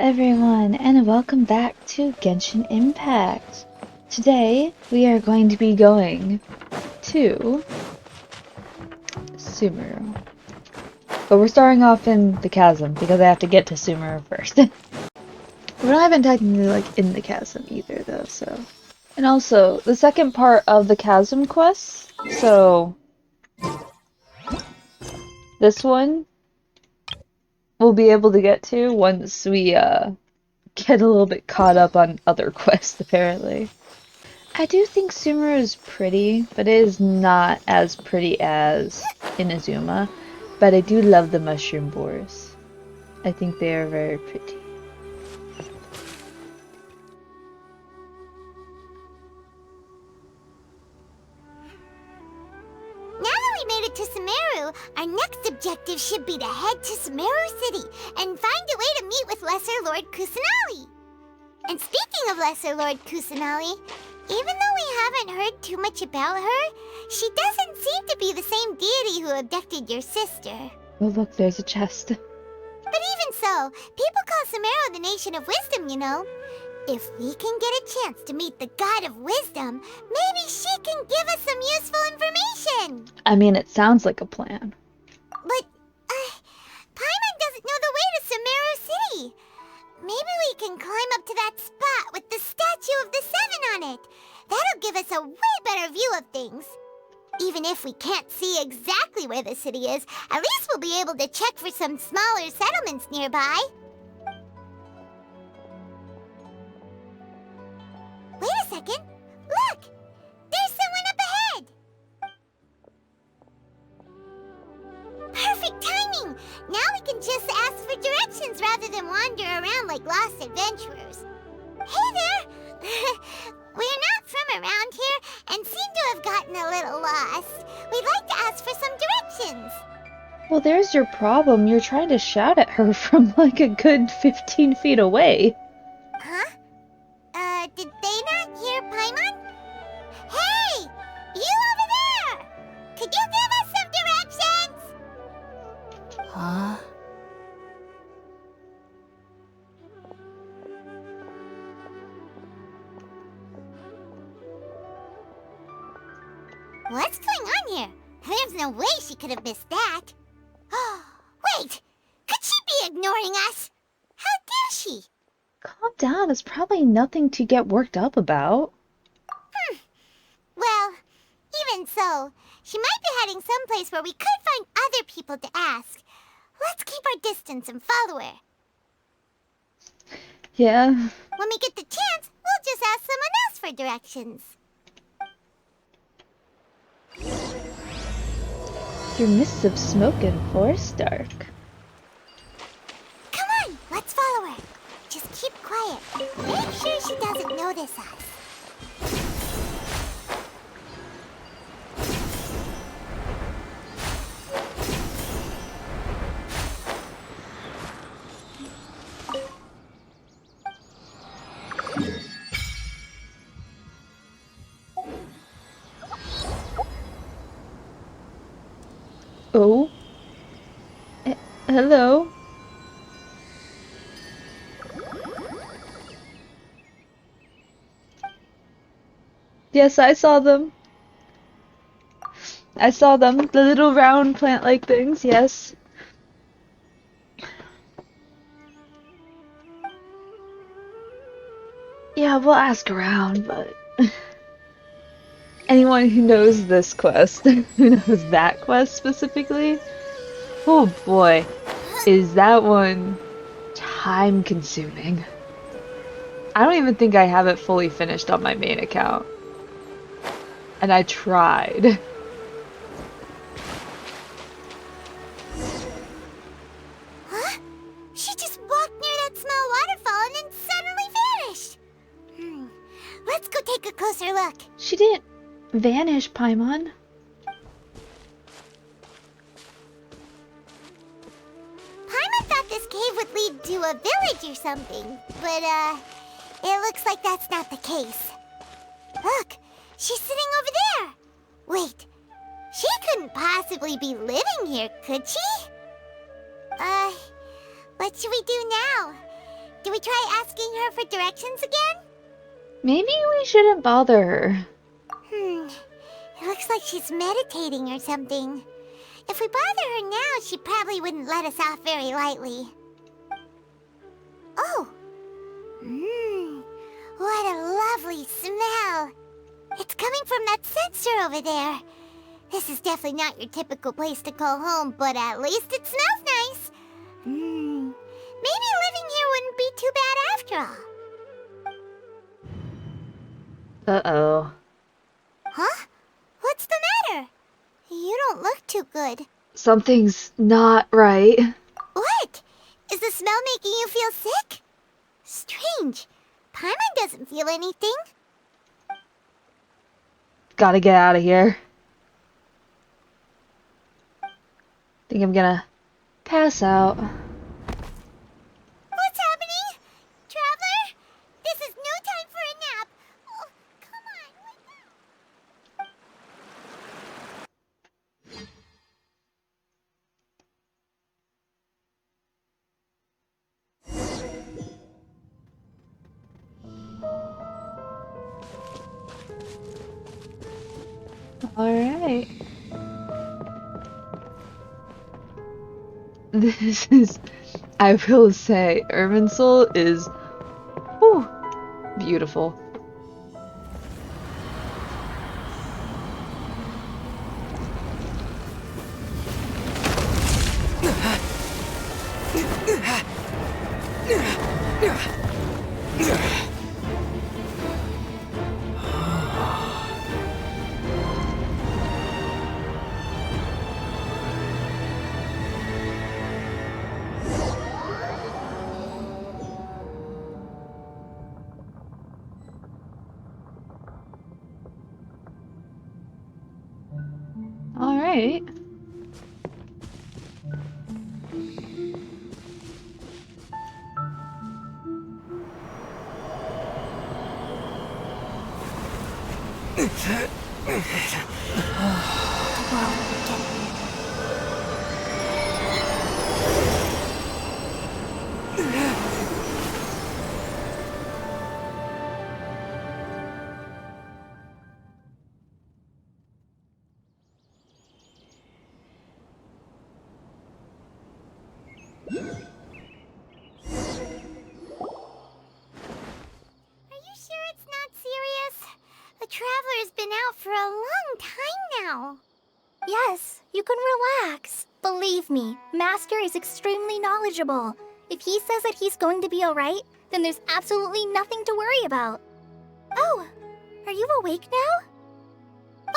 everyone, and welcome back to Genshin Impact. Today, we are going to be going to Sumeru. But we're starting off in the chasm, because I have to get to Sumeru first. We're not even technically, in the chasm either, though, so... And also, the second part of the chasm quest, so... This one, we'll be able to get to once we, get a little bit caught up on other quests, apparently. I do think Sumeru is pretty, but it is not as pretty as Inazuma. But I do love the mushroom boars. I think they are very pretty. Now that we made it to Sumeru, our next objective should be to head to Sumeru City and find a way to meet with Lesser Lord Kusunali. And speaking of Lesser Lord Kusunali, even though we haven't heard too much about her, she doesn't seem to be the same deity who abducted your sister. Oh look, there's a chest. But even so, people call Sumeru the Nation of Wisdom, you know. If we can get a chance to meet the God of Wisdom, maybe she can give us some useful information. I mean, it sounds like a plan. But, Paimon doesn't know the way to Sumeru City. Maybe we can climb up to that spot with the statue of the Seven on it. That'll give us a way better view of things. Even if we can't see exactly where the city is, at least we'll be able to check for some smaller settlements nearby. Wait a second. Look! There's someone up ahead! Perfect timing! Now we can just ask for directions rather than wander around like lost adventurers. Hey there! We're not from around here and seem to have gotten a little lost. We'd like to ask for some directions. Well, there's your problem. You're trying to shout at her from like a good 15 feet away. Huh? Did they not hear Paimon? Hey! You over there! Could you give us some directions? Huh? What's going on here? There's no way she could have missed that. Wait! Could she be ignoring us? How dare she? Calm down, it's probably nothing to get worked up about. Well, even so, she might be heading someplace where we could find other people to ask. Let's keep our distance and follow her. Yeah. When we get the chance, we'll just ask someone else for directions. Through mists of smoke and forest dark. Come on, let's follow her. Just keep quiet. Make sure she doesn't notice us. Oh? Hello? Yes, I saw them. I saw them. The little round plant-like things, yes. Yeah, we'll ask around, but... Anyone who knows this quest, who knows that quest specifically, oh boy, is that one time-consuming. I don't even think I have it fully finished on my main account. And I tried. Huh? She just walked near that small waterfall and then suddenly vanished. Let's go take a closer look. She didn't vanish, Paimon. Paimon thought this cave would lead to a village or something, but, it looks like that's not the case. Look, she's sitting over there. Wait, she couldn't possibly be living here, could she? What should we do now? Do we try asking her for directions again? Maybe we shouldn't bother her. It looks like she's meditating or something. If we bother her now, she probably wouldn't let us off very lightly. Oh! What a lovely smell! It's coming from that sensor over there. This is definitely not your typical place to call home, but at least it smells nice. Maybe living here wouldn't be too bad after all. Uh-oh. Huh? What's the matter? You don't look too good. Something's not right. What? Is the smell making you feel sick? Strange. Paimon doesn't feel anything. Gotta get out of here. Think I'm gonna pass out. What's happening? Traveler? This is no time for a nap. Oh, come on, wake up. Alright. This is, I will say, Irminsul is, whew, beautiful. Alright. Are you sure it's not serious? The Traveler's been out for a long time now. Yes, you can relax. Believe me, Master is extremely knowledgeable. If he says that he's going to be alright, then there's absolutely nothing to worry about. Oh, are you awake now?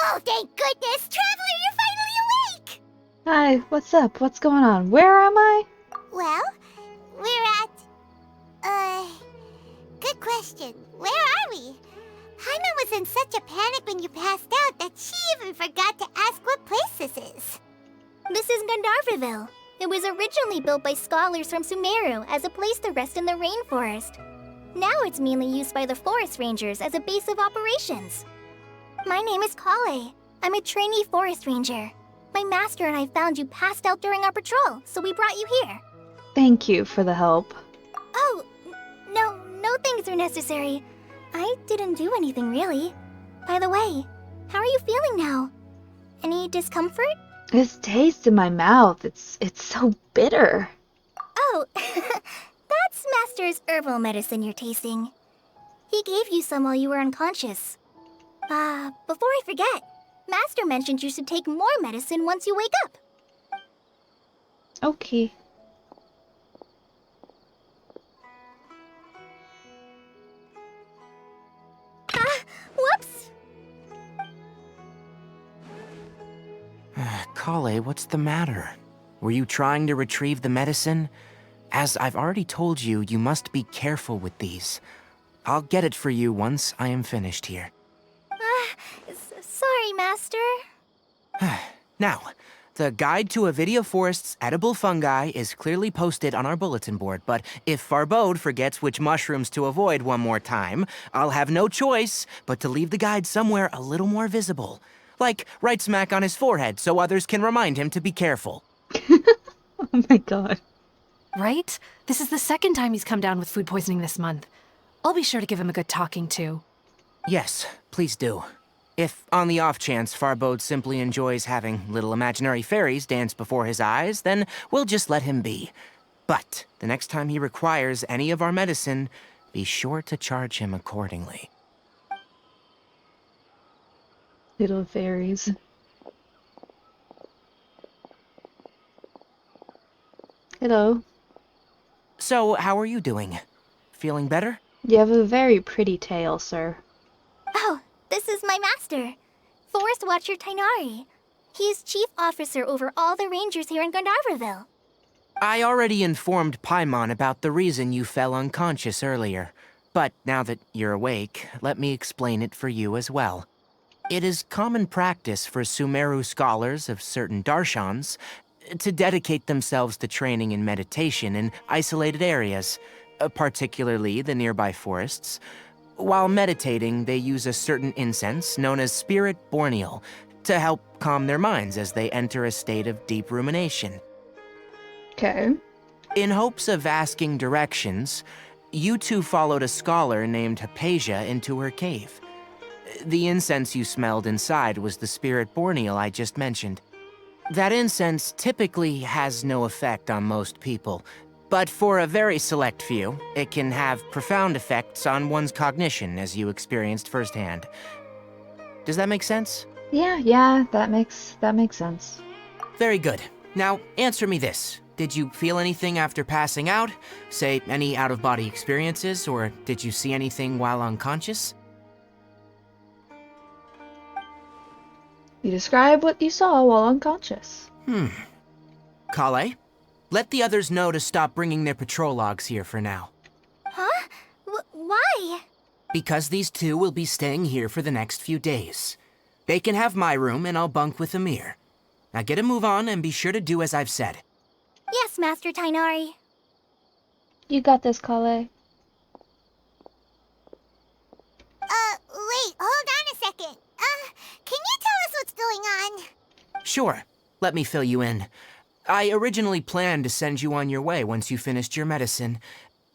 Oh, thank goodness! Traveler, you're finally awake! Hi, what's up? What's going on? Where am I? Well, we're at... Good question. Where are we? Paimon was in such a panic when you passed out that she even forgot to ask what place this is. This is Gandharvaville. It was originally built by scholars from Sumeru as a place to rest in the rainforest. Now it's mainly used by the forest rangers as a base of operations. My name is Kale. I'm a trainee forest ranger. My master and I found you passed out during our patrol, so we brought you here. Thank you for the help. Oh, no thanks are necessary. I didn't do anything really. By the way, how are you feeling now? Any discomfort? This taste in my mouth, it's so bitter. Oh, that's Master's herbal medicine you're tasting. He gave you some while you were unconscious. Before I forget, Master mentioned you should take more medicine once you wake up. Okay. Whoops! Kale, what's the matter? Were you trying to retrieve the medicine? As I've already told you, you must be careful with these. I'll get it for you once I am finished here. Sorry, Master. Now, the guide to Avidia Forest's edible fungi is clearly posted on our bulletin board, but if Farbode forgets which mushrooms to avoid one more time, I'll have no choice but to leave the guide somewhere a little more visible. Like right smack on his forehead so others can remind him to be careful. Oh my god. right? This is the second time he's come down with food poisoning this month. I'll be sure to give him a good talking to. Yes, please do. If, on the off chance, Farbode simply enjoys having little imaginary fairies dance before his eyes, then we'll just let him be. But the next time he requires any of our medicine, be sure to charge him accordingly. Little fairies. Hello. So, how are you doing? Feeling better? You have a very pretty tail, sir. Oh, this is my master, Forest Watcher Tainari. He is chief officer over all the rangers here in Gandharvaville. I already informed Paimon about the reason you fell unconscious earlier. But now that you're awake, let me explain it for you as well. It is common practice for Sumeru scholars of certain darshans to dedicate themselves to training in meditation in isolated areas, particularly the nearby forests. While meditating, they use a certain incense known as Spirit Borneal to help calm their minds as they enter a state of deep rumination. Okay. In hopes of asking directions, you two followed a scholar named Hypatia into her cave. The incense you smelled inside was the Spirit Borneal I just mentioned. That incense typically has no effect on most people, but for a very select few, it can have profound effects on one's cognition, as you experienced firsthand. Does that make sense? Yeah, that makes sense. Very good. Now, answer me this. Did you feel anything after passing out? Say, any out-of-body experiences, or did you see anything while unconscious? You describe what you saw while unconscious. Kale, let the others know to stop bringing their patrol logs here for now. Huh? Why? Because these two will be staying here for the next few days. They can have my room and I'll bunk with Amir. Now get a move on and be sure to do as I've said. Yes, Master Tainari. You got this, Kale. Wait, hold on a second. Can you tell us what's going on? Sure, let me fill you in. I originally planned to send you on your way once you finished your medicine.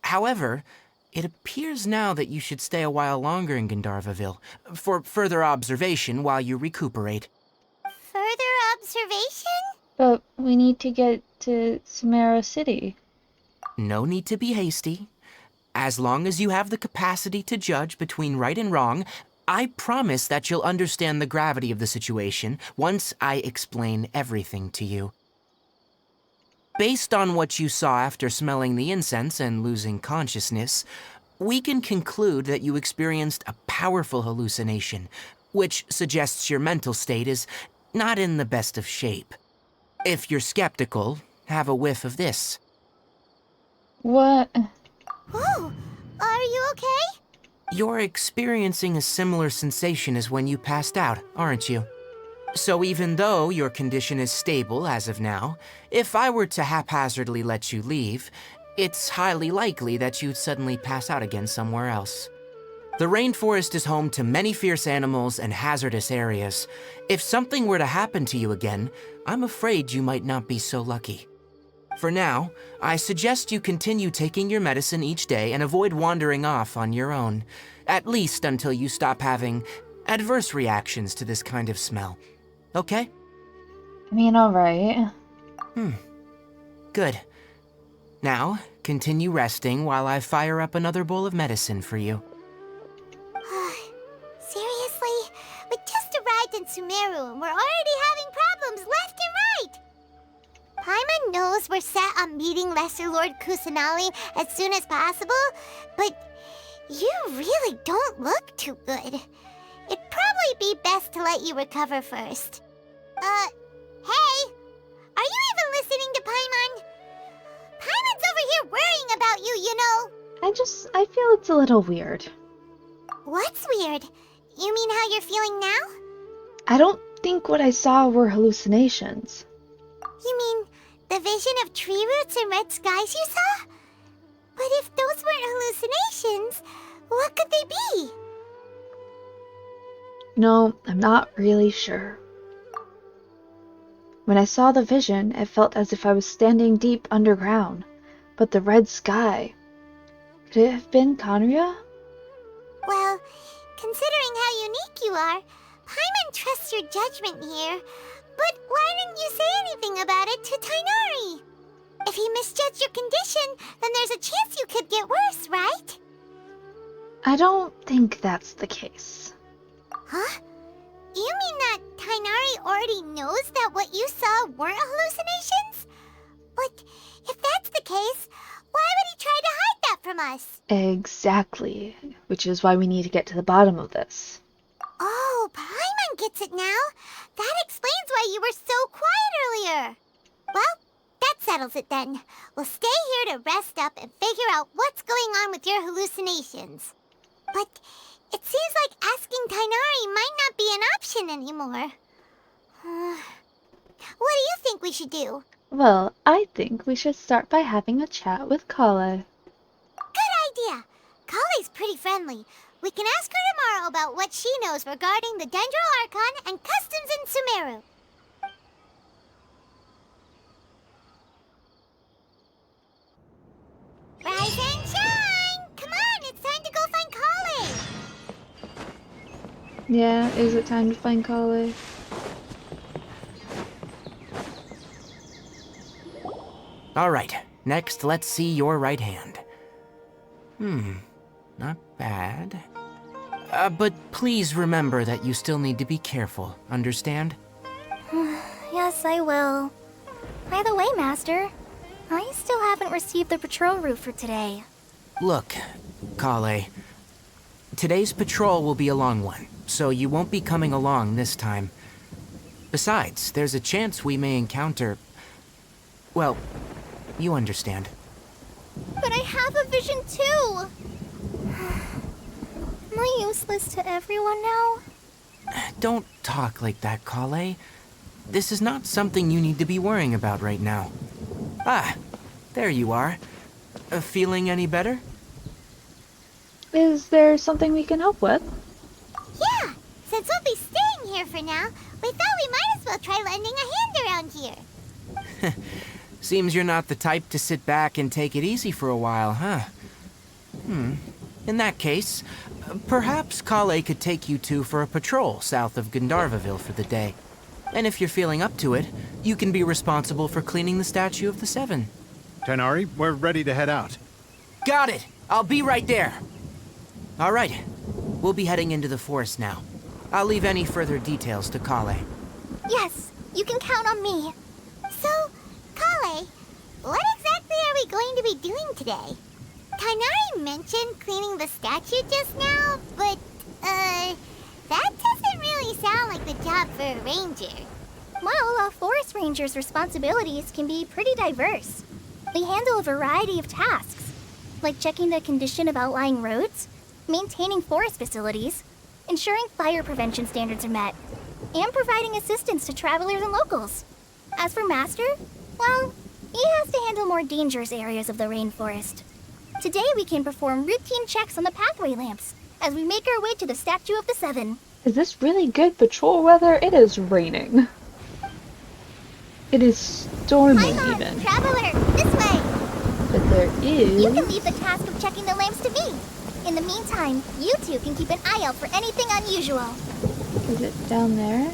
However, it appears now that you should stay a while longer in Gandharvaville for further observation while you recuperate. Further observation? But we need to get to Sumeru City. No need to be hasty. As long as you have the capacity to judge between right and wrong, I promise that you'll understand the gravity of the situation once I explain everything to you. Based on what you saw after smelling the incense and losing consciousness, we can conclude that you experienced a powerful hallucination, which suggests your mental state is not in the best of shape. If you're skeptical, have a whiff of this. What? Whoa, are you okay? You're experiencing a similar sensation as when you passed out, aren't you? So even though your condition is stable as of now, if I were to haphazardly let you leave, it's highly likely that you'd suddenly pass out again somewhere else. The rainforest is home to many fierce animals and hazardous areas. If something were to happen to you again, I'm afraid you might not be so lucky. For now, I suggest you continue taking your medicine each day and avoid wandering off on your own, at least until you stop having adverse reactions to this kind of smell. Okay? I mean, alright. Good. Now, continue resting while I fire up another bowl of medicine for you. Seriously? We just arrived in Sumeru and we're already having problems left and right! Paimon knows we're set on meeting Lesser Lord Kusunali as soon as possible, but you really don't look too good. It'd probably be best to let you recover first. Hey! Are you even listening to Paimon? Paimon's over here worrying about you, you know! I feel it's a little weird. What's weird? You mean how you're feeling now? I don't think what I saw were hallucinations. You mean the vision of tree roots and red skies you saw? But if those weren't hallucinations, what could they be? No, I'm not really sure. When I saw the vision, it felt as if I was standing deep underground, But the red sky. Could it have been Conria? Well, considering how unique you are, Paimon trusts your judgment here. But why didn't you say anything about it to Tainari? If he misjudged your condition, then there's a chance you could get worse, right? I don't think that's the case. Huh? You mean that Tainari already knows that what you saw weren't hallucinations? But if that's the case, why would he try to hide that from us? Exactly. Which is why we need to get to the bottom of this. Oh, Paimon gets it now. That explains why you were so quiet earlier. Well, that settles it then. We'll stay here to rest up and figure out what's going on with your hallucinations. But it seems like asking Tainari might not be an option anymore. What do you think we should do? Well, I think we should start by having a chat with Kale. Good idea. Kale's pretty friendly. We can ask her tomorrow about what she knows regarding the Dendro Archon and customs in Sumeru. Rise and shine! Come on, it's time to go find Kale! Yeah, is it time to find Kale? All right, next let's see your right hand. Not bad. But please remember that you still need to be careful, understand? Yes, I will. By the way, Master, I still haven't received the patrol route for today. Look, Kale, today's patrol will be a long one, so you won't be coming along this time. Besides, there's a chance we may encounter... Well, you understand. But I have a vision too! Am I useless to everyone now? Don't talk like that, Kale. This is not something you need to be worrying about right now. Ah, there you are. Feeling any better? Is there something we can help with? Yeah, since we'll be staying here for now, we thought we might as well try lending a hand around here. Seems you're not the type to sit back and take it easy for a while, huh? In that case, perhaps Kale could take you two for a patrol south of Gandharvaville for the day. And if you're feeling up to it, you can be responsible for cleaning the statue of the Seven. Tainari, we're ready to head out. Got it! I'll be right there! Alright, we'll be heading into the forest now. I'll leave any further details to Kale. Yes, you can count on me. So, Kale, what exactly are we going to be doing today? Tainari mentioned cleaning the statue just now, but, that doesn't really sound like the job for a ranger. Well, a forest ranger's responsibilities can be pretty diverse. They handle a variety of tasks, like checking the condition of outlying roads, maintaining forest facilities, ensuring fire prevention standards are met, and providing assistance to travelers and locals. As for Master, well, he has to handle more dangerous areas of the rainforest. Today we can perform routine checks on the pathway lamps as we make our way to the Statue of the Seven. Is this really good patrol weather? It is raining. It is storming Paimon, even. traveler, this way! But there You can is... leave the task of checking the lamps to me. In the meantime, you two can keep an eye out for anything unusual. Is it down there?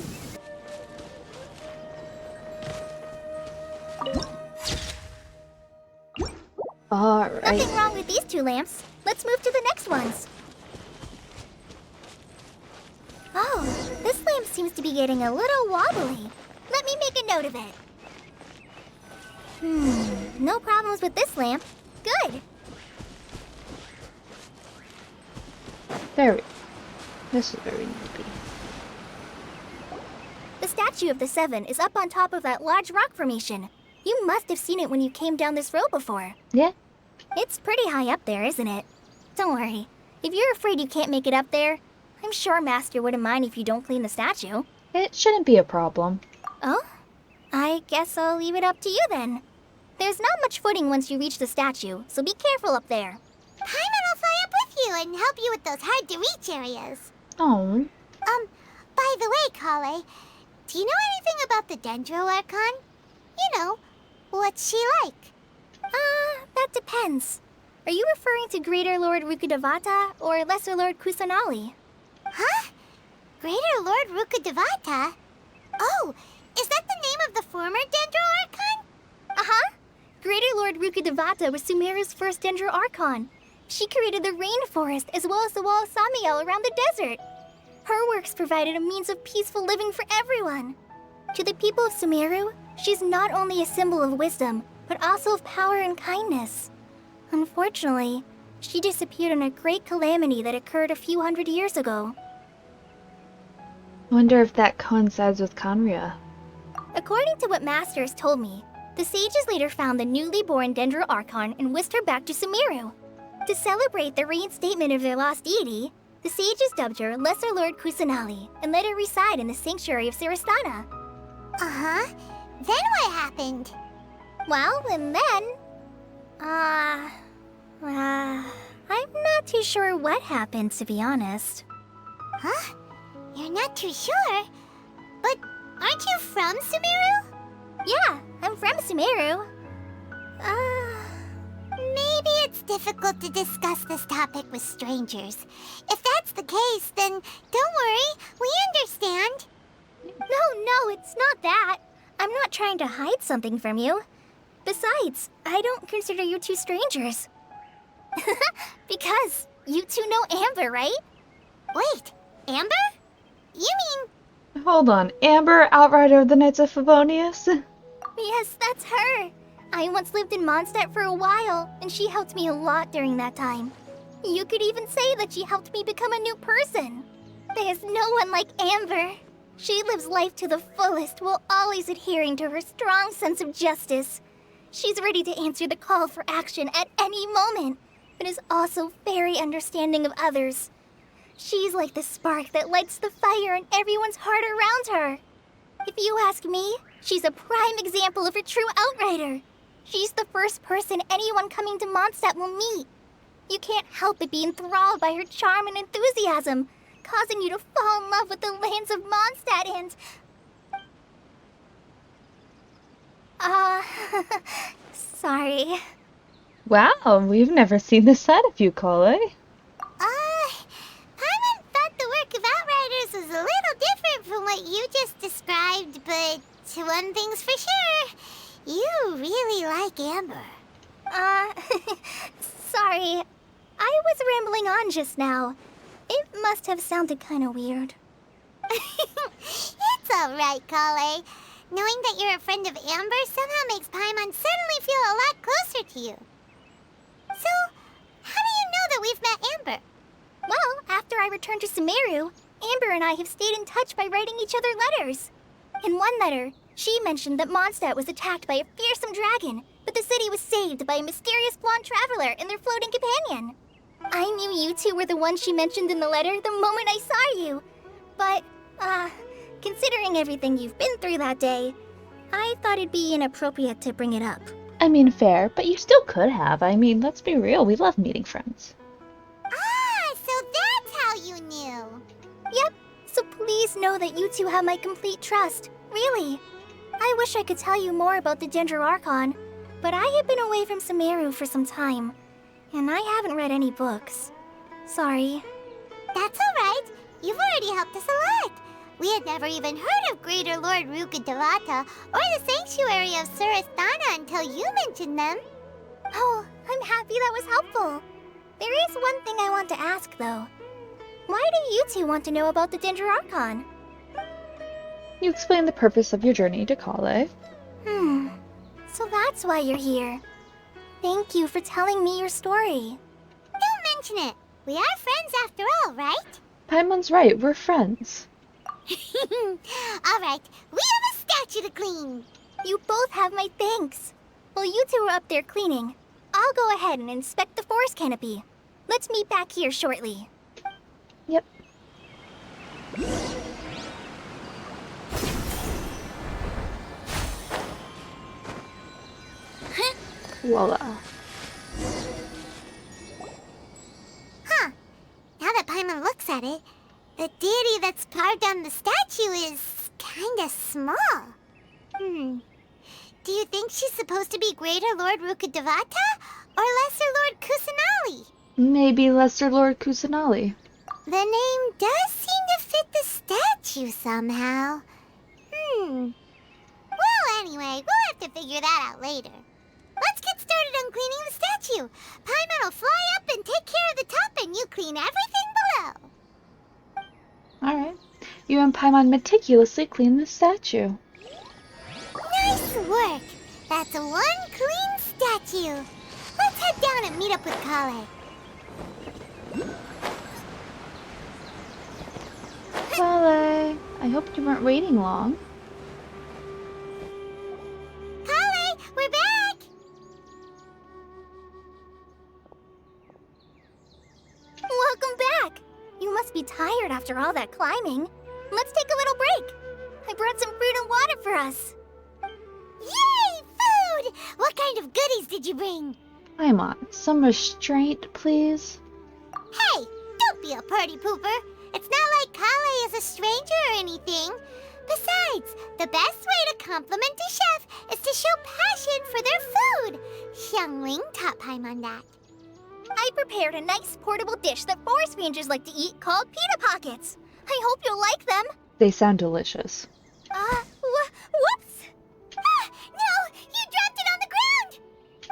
Alright. Nothing wrong with these two lamps. Let's move to the next ones. Oh, this lamp seems to be getting a little wobbly. Let me make a note of it. No problems with this lamp. Good. There we go. This is where we need to be. The Statue of the Seven is up on top of that large rock formation. You must have seen it when you came down this road before. Yeah? It's pretty high up there, isn't it? Don't worry. If you're afraid you can't make it up there, I'm sure Master wouldn't mind if you don't clean the statue. It shouldn't be a problem. Oh? I guess I'll leave it up to you then. There's not much footing once you reach the statue, so be careful up there. Paimon will fly up with you and help you with those hard-to-reach areas. Oh. By the way, Kale, do you know anything about the Dendro Archon? You know, what's she like? That depends. Are you referring to Greater Lord Rukkhadevata or Lesser Lord Kusunali? Huh? Greater Lord Rukkhadevata? Oh, is that the name of the former Dendro Archon? Uh-huh. Greater Lord Rukkhadevata was Sumeru's first Dendro Archon. She created the rainforest as well as the wall of Samiel around the desert. Her works provided a means of peaceful living for everyone. To the people of Sumeru, she's not only a symbol of wisdom, but also of power and kindness. Unfortunately, she disappeared in a great calamity that occurred a few hundred years ago. I wonder if that coincides with Conria. According to what Masters told me, the sages later found the newly born Dendro Archon and whisked her back to Sumeru. To celebrate the reinstatement of their lost deity, the sages dubbed her Lesser Lord Kusunali and let her reside in the sanctuary of Sarastana. Uh-huh. Then what happened? Well, and then... I'm not too sure what happened, to be honest. Huh? You're not too sure? But aren't you from Sumeru? Yeah, I'm from Sumeru. Maybe it's difficult to discuss this topic with strangers. If that's the case, then don't worry, we understand. No, it's not that. I'm not trying to hide something from you. Besides, I don't consider you two strangers. Because you two know Amber, right? Wait, Amber? You mean... Hold on, Amber, outrider of the Knights of Favonius? Yes, that's her. I once lived in Mondstadt for a while, and she helped me a lot during that time. You could even say that she helped me become a new person. There's no one like Amber. She lives life to the fullest while always adhering to her strong sense of justice. She's ready to answer the call for action at any moment, but is also very understanding of others. She's like the spark that lights the fire in everyone's heart around her. If you ask me, she's a prime example of a true outrider. She's the first person anyone coming to Mondstadt will meet. You can't help but be enthralled by her charm and enthusiasm, causing you to fall in love with the lands of Mondstadt and... sorry. Wow, we've never seen this side of you, Kale. Paimon thought the work of Outriders was a little different from what you just described, but one thing's for sure, you really like Amber. Sorry. I was rambling on just now. It must have sounded kind of weird. It's alright, Kale. Knowing that you're a friend of Amber somehow makes Paimon suddenly feel a lot closer to you. So, how do you know that we've met Amber? Well, after I returned to Sumeru, Amber and I have stayed in touch by writing each other letters. In one letter, she mentioned that Mondstadt was attacked by a fearsome dragon, but the city was saved by a mysterious blonde traveler and their floating companion. I knew you two were the ones she mentioned in the letter the moment I saw you. But, considering everything you've been through that day, I thought it'd be inappropriate to bring it up. I mean, fair, but you still could have. I mean, let's be real, we love meeting friends. Ah, so that's how you knew. Yep, so please know that you two have my complete trust. Really. I wish I could tell you more about the Dendro Archon, but I have been away from Sumeru for some time, and I haven't read any books. Sorry. That's alright. You've already helped us a lot. We had never even heard of Greater Lord Rukkhadevata or the Sanctuary of Surasthana until you mentioned them. Oh, I'm happy that was helpful. There is one thing I want to ask, though. Why do you two want to know about the Dendro Archon? You explain the purpose of your journey to Kale. So that's why you're here. Thank you for telling me your story. Don't mention it. We are friends after all, right? Paimon's right, we're friends. Alright, we have a statue to clean. You both have my thanks. While you two are up there cleaning, I'll go ahead and inspect the forest canopy. Let's meet back here shortly. Yep. Voila. Huh. Now that Paimon looks at it, the deity that's carved on the statue is kinda small. Do you think she's supposed to be Greater Lord Rukkhadevata or Lesser Lord Kusunali? Maybe Lesser Lord Kusunali. The name does seem to fit the statue somehow. Well, anyway, we'll have to figure that out later. Let's get started on cleaning the statue. Paimon will fly up and take care of the top, and you clean everything below. Alright. You and Paimon meticulously clean the statue. Nice work! That's one clean statue. Let's head down and meet up with Kale. Kale, I hope you weren't waiting long. Kale, we're back! Welcome back! You must be tired after all that climbing. Let's take a little break. I brought some fruit and water for us. Yay, food! What kind of goodies did you bring? Paimon, some restraint, please. Hey, don't be a party pooper. It's not like Kale is a stranger or anything. Besides, the best way to compliment a chef is to show passion for their food. Xiangling taught Paimon that. I prepared a nice portable dish that forest rangers like to eat called pita pockets. I hope you'll like them. They sound delicious. Whoops! Ah, no! You dropped it on the ground!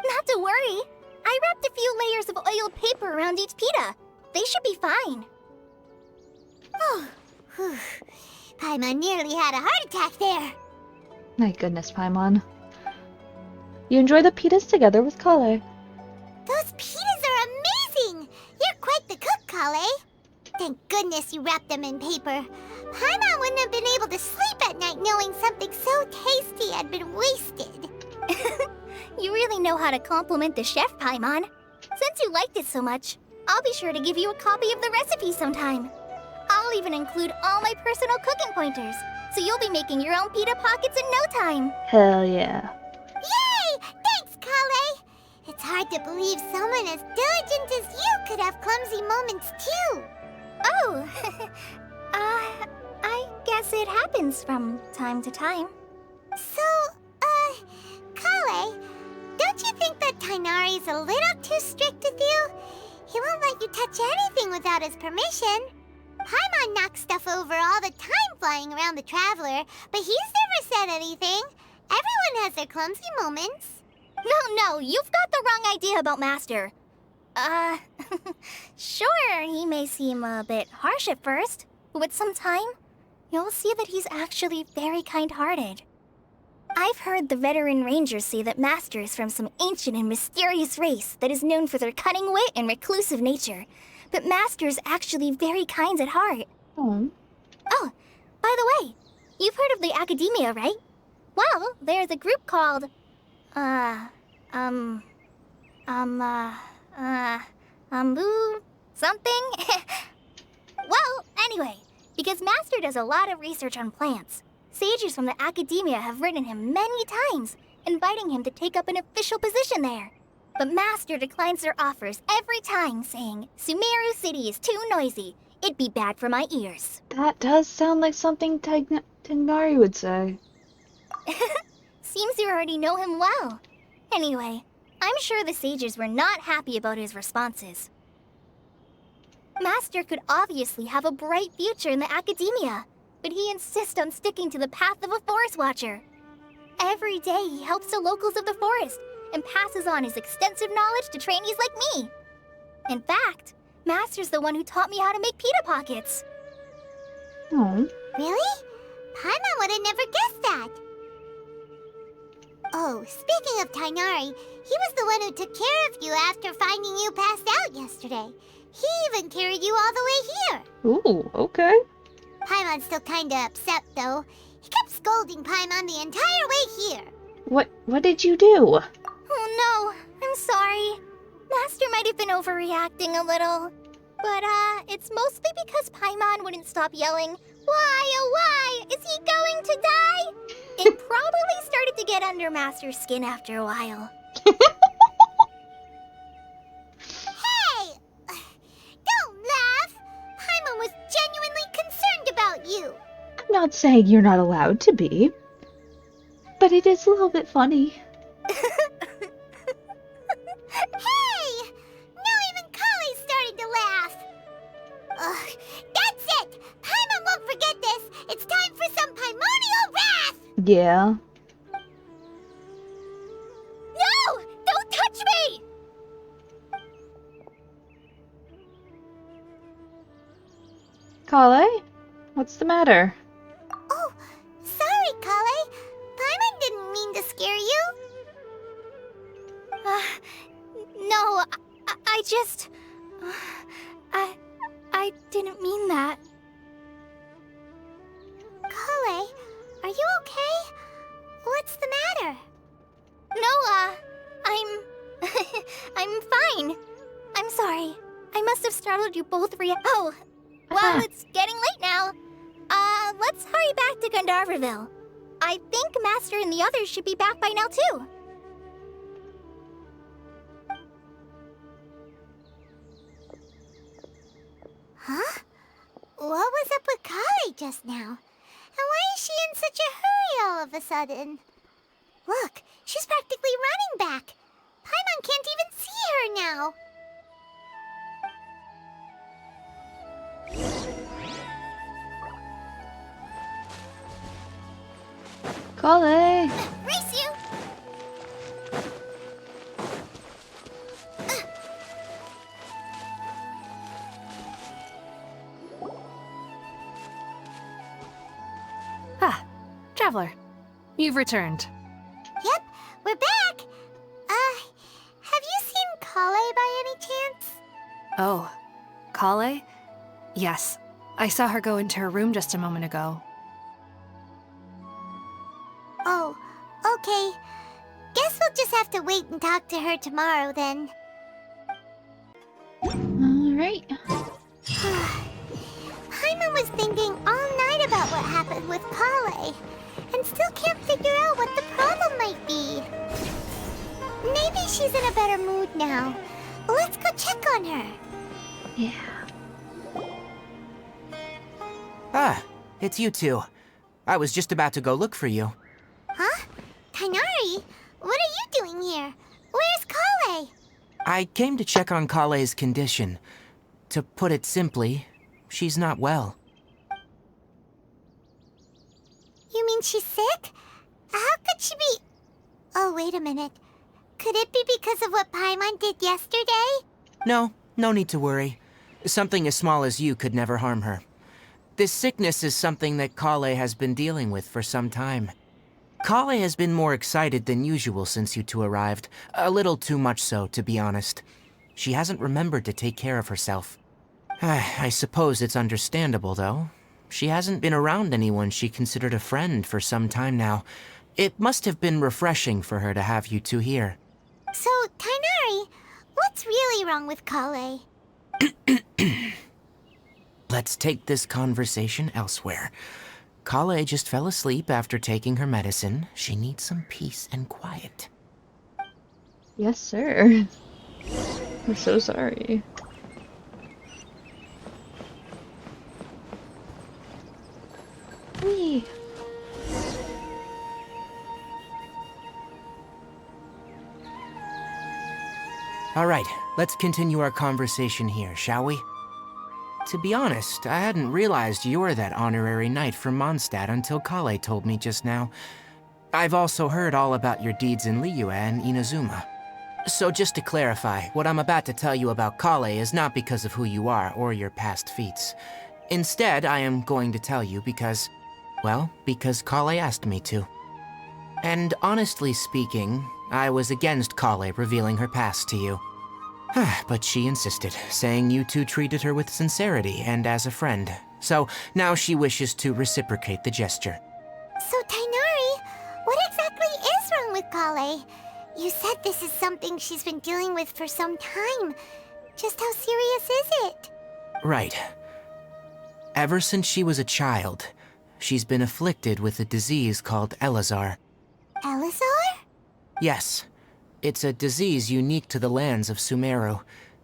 Not to worry. I wrapped a few layers of oiled paper around each pita. They should be fine. Oh, whew. Paimon nearly had a heart attack there. My goodness, Paimon. You enjoy the pitas together with Kale. Those pitas are amazing! You're quite the cook, Kale. Thank goodness you wrapped them in paper. Paimon wouldn't have been able to sleep at night knowing something so tasty had been wasted. You really know how to compliment the chef, Paimon. Since you liked it so much, I'll be sure to give you a copy of the recipe sometime. I'll even include all my personal cooking pointers, so you'll be making your own pita pockets in no time. Hell yeah. Yay! Thanks, Kale! It's hard to believe someone as diligent as you could have clumsy moments too. Oh, I guess it happens from time to time. So, Kale, don't you think that Tainari's a little too strict with you? He won't let you touch anything without his permission. Paimon knocks stuff over all the time flying around the Traveler, but he's never said anything. Everyone has their clumsy moments. No, you've got the wrong idea about Master. Sure, he may seem a bit harsh at first, but with some time, you'll see that he's actually very kind-hearted. I've heard the veteran rangers say that Master is from some ancient and mysterious race that is known for their cunning wit and reclusive nature, but Master is actually very kind at heart. Oh. Oh, by the way, you've heard of the Academia, right? Well, there's a group called, something? Well, anyway, because Master does a lot of research on plants, sages from the Academia have written him many times, inviting him to take up an official position there. But Master declines their offers every time, saying, Sumeru City is too noisy. It'd be bad for my ears. That does sound like something Tighnari would say. Seems you already know him well. Anyway, I'm sure the sages were not happy about his responses. Master could obviously have a bright future in the Academia, but he insists on sticking to the path of a forest watcher. Every day he helps the locals of the forest and passes on his extensive knowledge to trainees like me. In fact, Master's the one who taught me how to make pita pockets. Oh. Really? Paimon would have never guessed that. Oh, speaking of Tainari, he was the one who took care of you after finding you passed out yesterday. He even carried you all the way here. Ooh, okay. Paimon's still kinda upset, though. He kept scolding Paimon the entire way here. What did you do? Oh no, I'm sorry. Master might have been overreacting a little. But, it's mostly because Paimon wouldn't stop yelling, Why, oh why, is he going to die? It probably started to get under Master's skin after a while. Hey! Don't laugh! Paimon was genuinely concerned about you. I'm not saying you're not allowed to be. But But it is a little bit funny. Hey! Now even Kali's starting to laugh. Ugh, that's it! Paimon won't forget this! It's time for some primordial wrath! Yeah. No! Don't touch me! Kale? What's the matter? Oh, sorry, Kale. Paimon didn't mean to scare you. No, I just... I didn't mean that. Kale, are you okay? What's the matter? No, I'm... I'm fine. I'm sorry. I must have startled you both Oh, well, it's getting late now. Let's hurry back to Gandharville. I think Master and the others should be back by now, too. Huh? What was up with Kale just now? And why is she in such a hurry all of a sudden? Look, she's practically running back. Paimon can't even see her now. Kale! Race you! Ah, Traveler. You've returned. Yep, we're back. Have you seen Kale by any chance? Oh, Kale? Yes. I saw her go into her room just a moment ago. Oh, okay. Guess we'll just have to wait and talk to her tomorrow then. Alright. Paimon was thinking all night about what happened with Kale, and still can't figure out what the problem might be. Maybe she's in a better mood now. Let's go check on her. Yeah. Ah, it's you two. I was just about to go look for you. Huh? Tighnari? What are you doing here? Where's Kale? I came to check on Kale's condition. To put it simply, she's not well. You mean she's sick? How could she be... Oh, wait a minute. Could it be because of what Paimon did yesterday? No need to worry. Something as small as you could never harm her. This sickness is something that Kale has been dealing with for some time. Kale has been more excited than usual since you two arrived. A little too much so, to be honest. She hasn't remembered to take care of herself. I suppose it's understandable, though. She hasn't been around anyone she considered a friend for some time now. It must have been refreshing for her to have you two here. So, Tighnari, what's really wrong with Kale? Let's take this conversation elsewhere. Kale just fell asleep after taking her medicine. She needs some peace and quiet. Yes, sir. I'm so sorry. Whee! All right, let's continue our conversation here, shall we? To be honest, I hadn't realized you were that honorary knight from Mondstadt until Kale told me just now. I've also heard all about your deeds in Liyue and Inazuma. So just to clarify, what I'm about to tell you about Kale is not because of who you are or your past feats. Instead, I am going to tell you because, well, because Kale asked me to. And honestly speaking, I was against Kale revealing her past to you. But she insisted, saying you two treated her with sincerity and as a friend. So now she wishes to reciprocate the gesture. So, Tighnari, what exactly is wrong with Kale? You said this is something she's been dealing with for some time. Just how serious is it? Right. Ever since she was a child, she's been afflicted with a disease called Eleazar. Eleazar? Yes. It's a disease unique to the lands of Sumeru.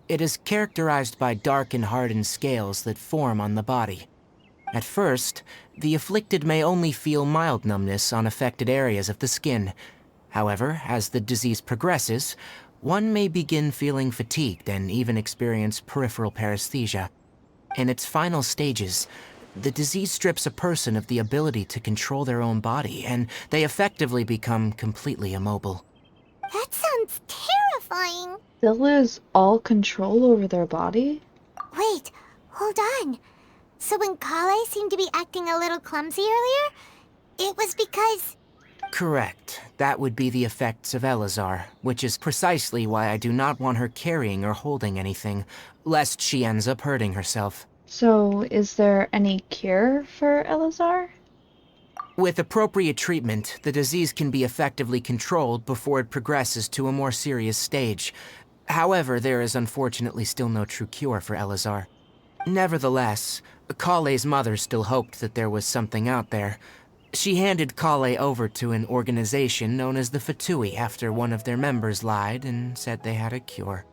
It is characterized by dark and hardened scales that form on the body. At first, the afflicted may only feel mild numbness on affected areas of the skin. However, as the disease progresses, one may begin feeling fatigued and even experience peripheral paresthesia. In its final stages, the disease strips a person of the ability to control their own body, and they effectively become completely immobile. That sounds terrifying. They'll lose all control over their body? Wait, hold on. So when Kale seemed to be acting a little clumsy earlier, it was because... Correct. That would be the effects of Eleazar, which is precisely why I do not want her carrying or holding anything, lest she ends up hurting herself. So, is there any cure for Eleazar? With appropriate treatment, the disease can be effectively controlled before it progresses to a more serious stage. However, there is unfortunately still no true cure for Eleazar. Nevertheless, Kale's mother still hoped that there was something out there. She handed Kale over to an organization known as the Fatui after one of their members lied and said they had a cure.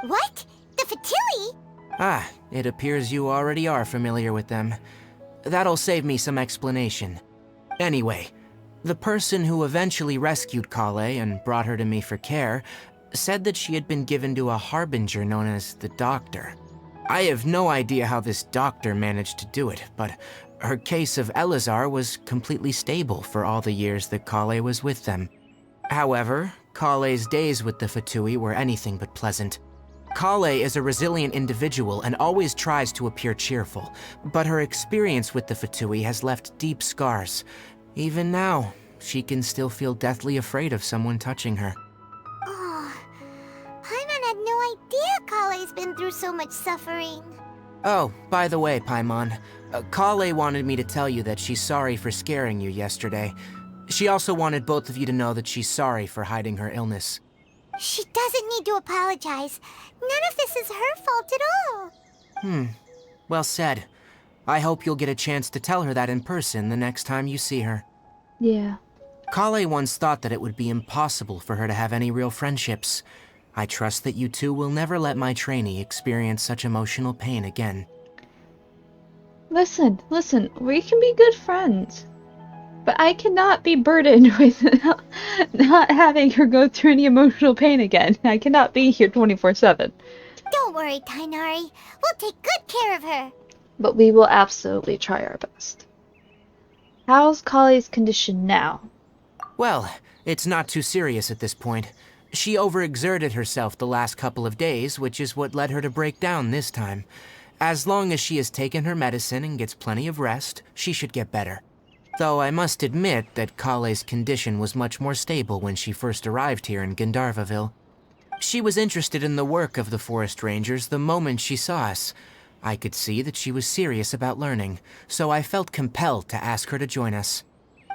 What? The Fatui? Ah, it appears you already are familiar with them. That'll save me some explanation. Anyway, the person who eventually rescued Kale and brought her to me for care said that she had been given to a harbinger known as the Doctor. I have no idea how this doctor managed to do it, but her case of Eleazar was completely stable for all the years that Kale was with them. However, Kale's days with the Fatui were anything but pleasant. Kale is a resilient individual and always tries to appear cheerful, but her experience with the Fatui has left deep scars. Even now, she can still feel deathly afraid of someone touching her. Oh, Paimon had no idea Kale's been through so much suffering. Oh, by the way, Paimon, Kale wanted me to tell you that she's sorry for scaring you yesterday. She also wanted both of you to know that she's sorry for hiding her illness. She doesn't need to apologize. None of this is her fault at all. Well said. I hope you'll get a chance to tell her that in person the next time you see her. Yeah. Kale once thought that it would be impossible for her to have any real friendships. I trust that you two will never let my trainee experience such emotional pain again. Listen, we can be good friends. But I cannot be burdened with not having her go through any emotional pain again. I cannot be here 24/7. Don't worry, Tainari. We'll take good care of her. But we will absolutely try our best. How's Kale's condition now? Well, it's not too serious at this point. She overexerted herself the last couple of days, which is what led her to break down this time. As long as she has taken her medicine and gets plenty of rest, she should get better. Though I must admit that Kale's condition was much more stable when she first arrived here in Gandharvaville. She was interested in the work of the forest rangers the moment she saw us. I could see that she was serious about learning, so I felt compelled to ask her to join us.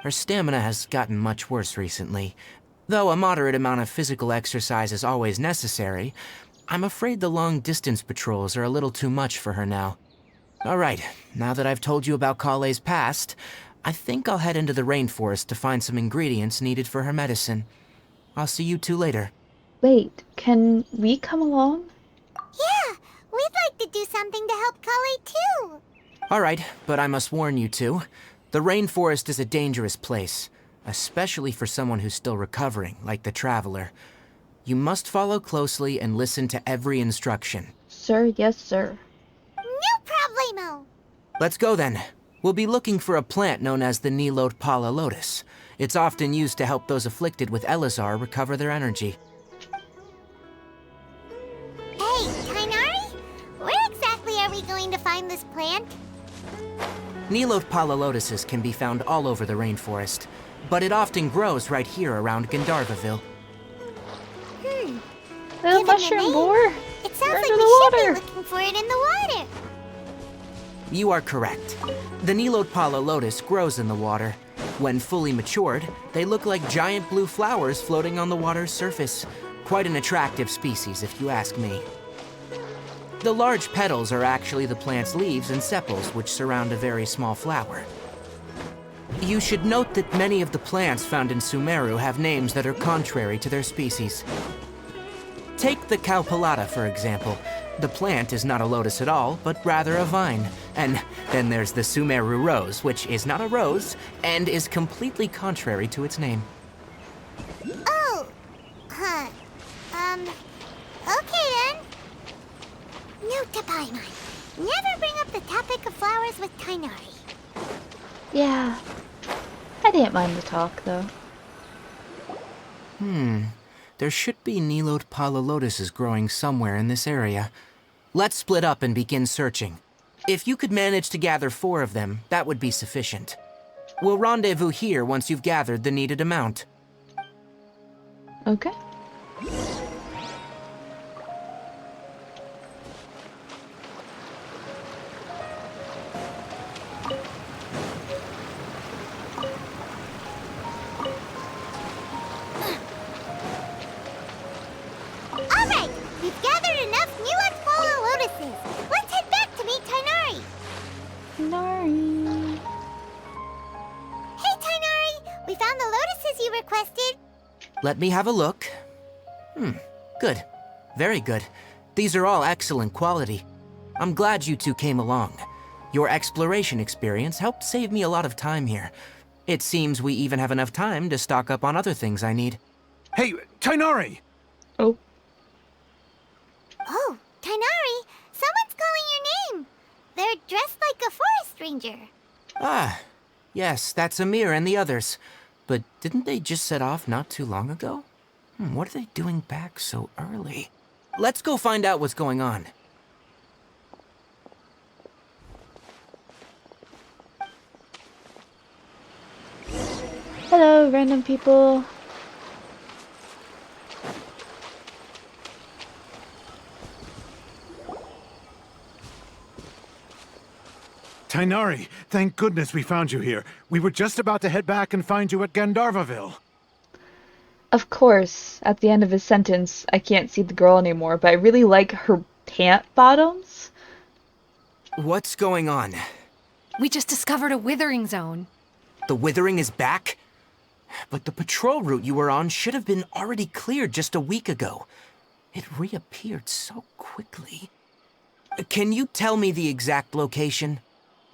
Her stamina has gotten much worse recently. Though a moderate amount of physical exercise is always necessary, I'm afraid the long-distance patrols are a little too much for her now. Alright, now that I've told you about Kale's past, I think I'll head into the rainforest to find some ingredients needed for her medicine. I'll see you two later. Wait, can we come along? Yeah, we'd like to do something to help Kale too. Alright, but I must warn you two. The rainforest is a dangerous place, especially for someone who's still recovering, like the Traveler. You must follow closely and listen to every instruction. Sir, yes, sir. No problemo. Let's go then. We'll be looking for a plant known as the Nilot Pala Lotus. It's often used to help those afflicted with Eleazar recover their energy. Hey, Tainari? Where exactly are we going to find this plant? Nilot Pala Lotuses can be found all over the rainforest, but it often grows right here around Gandharvaville. Little Given the mushroom name, boar! It sounds We're like under we the should water. be looking for it in the water. You are correct. The Nilot Pala Lotus grows in the water. When fully matured, they look like giant blue flowers floating on the water's surface. Quite an attractive species, if you ask me. The large petals are actually the plant's leaves and sepals, which surround a very small flower. You should note that many of the plants found in Sumeru have names that are contrary to their species. Take the Cowpelata, for example. The plant is not a lotus at all, but rather a vine. And then there's the Sumeru rose, which is not a rose, and is completely contrary to its name. Oh, huh. Okay then. Note to Paimon. Never bring up the topic of flowers with Tighnari. Yeah. I didn't mind the talk, though. There should be Nilot Pala lotuses growing somewhere in this area. Let's split up and begin searching. If you could manage to gather 4 of them, that would be sufficient. We'll rendezvous here once you've gathered the needed amount. Okay. Alright, we've gathered enough Nilot Pala lotuses. Let's head back to meet Tighnari. Nari. Hey Tighnari, we found the lotuses you requested. Let me have a look. Good. Very good. These are all excellent quality. I'm glad you two came along. Your exploration experience helped save me a lot of time here. It seems we even have enough time to stock up on other things I need. Hey, Tighnari! Oh. Oh, Tighnari, someone's calling your name. They're dressed like a forest ranger. Ah, yes, that's Amir and the others. But didn't they just set off not too long ago? What are they doing back so early? Let's go find out what's going on. Hello, random people. Tighnari, thank goodness we found you here. We were just about to head back and find you at Gandharvaville. Of course, at the end of his sentence, I can't see the girl anymore, but I really like her pant bottoms. What's going on? We just discovered a withering zone. The Withering is back? But the patrol route you were on should have been already cleared just a week ago. It reappeared so quickly. Can you tell me the exact location?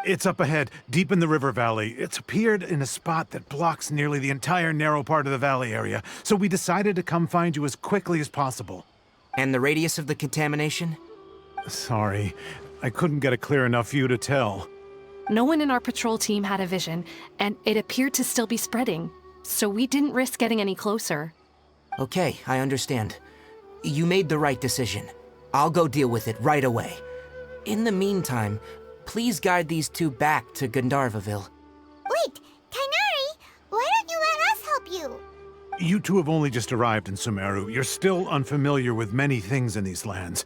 It's up ahead, deep in the river valley. It's appeared in a spot that blocks nearly the entire narrow part of the valley area, so we decided to come find you as quickly as possible. And the radius of the contamination? Sorry, I couldn't get a clear enough view to tell. No one in our patrol team had a vision, and it appeared to still be spreading. So we didn't risk getting any closer. Okay, I understand. You made the right decision. I'll go deal with it right away. In the meantime, please guide these two back to Gandharvaville. Wait, Tighnari, why don't you let us help you? You two have only just arrived in Sumeru. You're still unfamiliar with many things in these lands.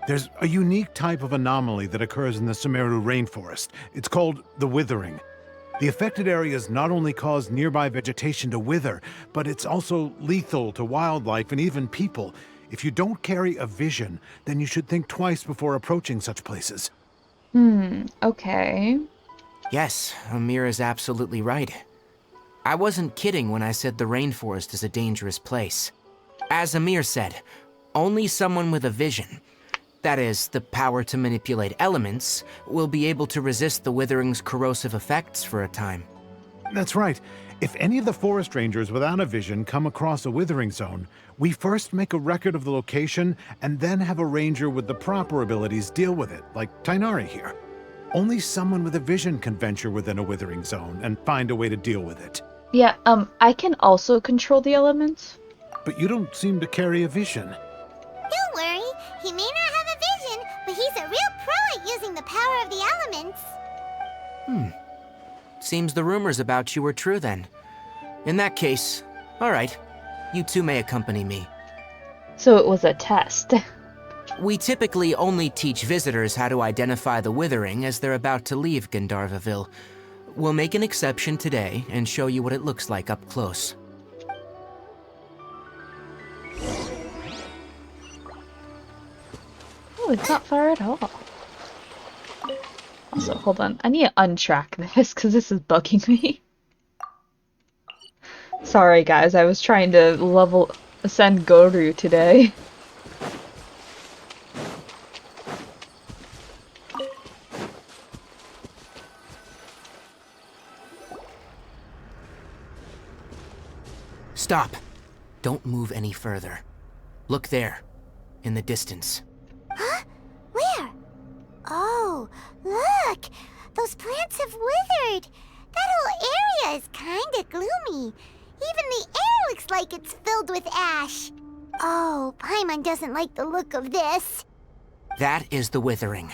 There's a unique type of anomaly that occurs in the Sumeru rainforest. It's called the Withering. The affected areas not only cause nearby vegetation to wither, but it's also lethal to wildlife and even people. If you don't carry a vision, then you should think twice before approaching such places. Okay. Yes, Amir is absolutely right. I wasn't kidding when I said the rainforest is a dangerous place. As Amir said, only someone with a vision, that is, the power to manipulate elements, will be able to resist the Withering's corrosive effects for a time. That's right. If any of the forest rangers without a vision come across a Withering zone, we first make a record of the location and then have a ranger with the proper abilities deal with it, like Tighnari here. Only someone with a vision can venture within a Withering zone and find a way to deal with it. Yeah, I can also control the elements. But you don't seem to carry a vision. Don't worry, he may not have a vision, but he's a real pro at using the power of the elements. Seems the rumors about you were true then. In that case, all right, you two may accompany me. So it was a test. We typically only teach visitors how to identify the Withering as they're about to leave Gandharvaville. We'll make an exception today and show you what it looks like up close. Oh, it's not far at all. Also, hold on. I need to untrack this because this is bugging me. Sorry, guys. I was trying to ascend Goru today. Stop. Don't move any further. Look there, in the distance. Huh? Where? Oh, look! Those plants have withered! That whole area is kinda gloomy. Even the air looks like it's filled with ash. Oh, Paimon doesn't like the look of this. That is the Withering.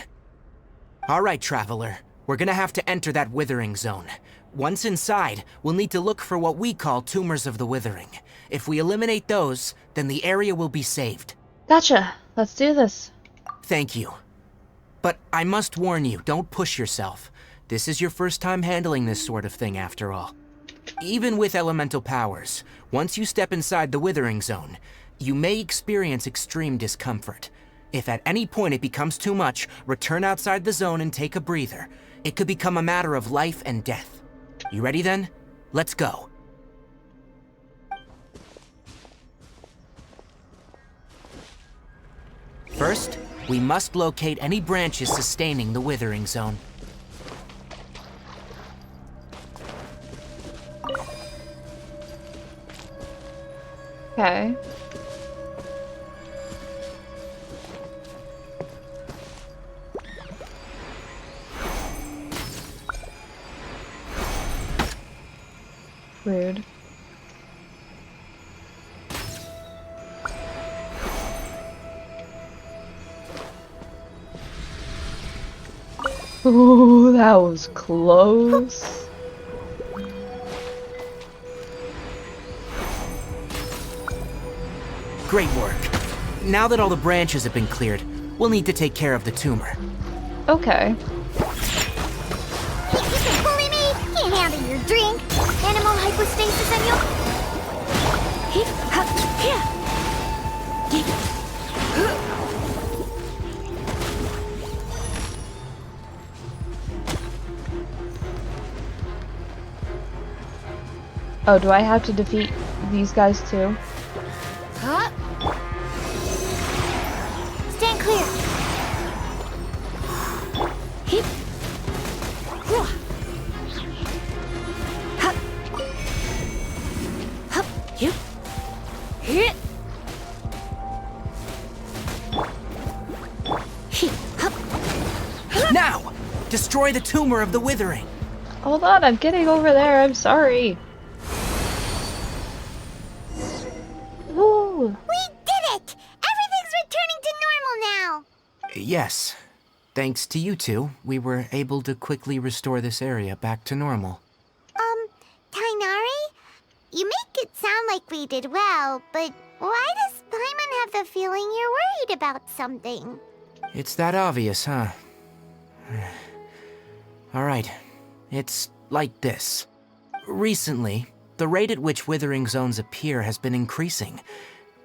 All right, Traveler. We're gonna have to enter that Withering zone. Once inside, we'll need to look for what we call tumors of the Withering. If we eliminate those, then the area will be saved. Gotcha. Let's do this. Thank you. But I must warn you, don't push yourself. This is your first time handling this sort of thing, after all. Even with elemental powers, once you step inside the Withering zone, you may experience extreme discomfort. If at any point it becomes too much, return outside the zone and take a breather. It could become a matter of life and death. You ready then? Let's go. First, we must locate any branches sustaining the Withering zone. Okay. Rude. Ooh, that was close. Great work. Now that all the branches have been cleared, we'll need to take care of the tumor. Okay. You can bully me! Can't handle your drink! Animal hypostasis and you... Oh, do I have to defeat these guys too? Huh? Stand clear! Now! Destroy the tumor of the Withering! Hold on, I'm getting over there. I'm sorry. Woo! We did it! Everything's returning to normal now! Yes. Thanks to you two, we were able to quickly restore this area back to normal. Tainari? You make it sound like we did well, but why does Paimon have the feeling you're worried about something? It's that obvious, huh? Alright. It's like this. Recently, the rate at which Withering zones appear has been increasing.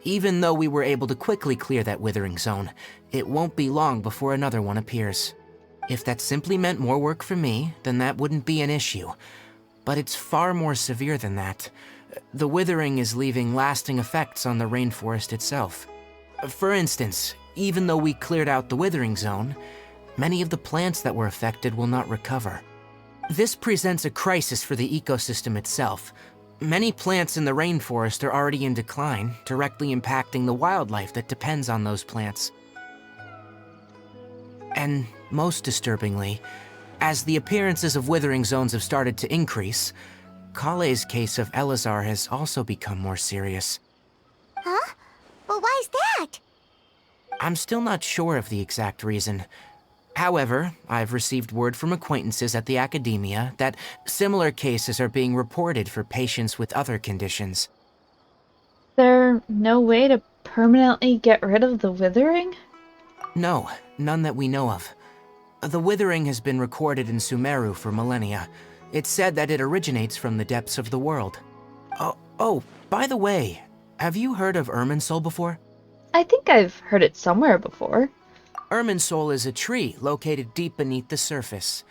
Even though we were able to quickly clear that Withering zone, it won't be long before another one appears. If that simply meant more work for me, then that wouldn't be an issue. But it's far more severe than that. The Withering is leaving lasting effects on the rainforest itself. For instance, even though we cleared out the Withering zone, many of the plants that were affected will not recover. This presents a crisis for the ecosystem itself. Many plants in the rainforest are already in decline, directly impacting the wildlife that depends on those plants. And most disturbingly, as the appearances of Withering zones have started to increase, Kale's case of Eleazar has also become more serious. Huh? But why's that? I'm still not sure of the exact reason. However, I've received word from acquaintances at the academia that similar cases are being reported for patients with other conditions. There no way to permanently get rid of the Withering? No, none that we know of. The Withering has been recorded in Sumeru for millennia. It's said that it originates from the depths of the world. Oh, by the way, have you heard of Irminsul before? I think I've heard it somewhere before. Irminsul is a tree located deep beneath the surface.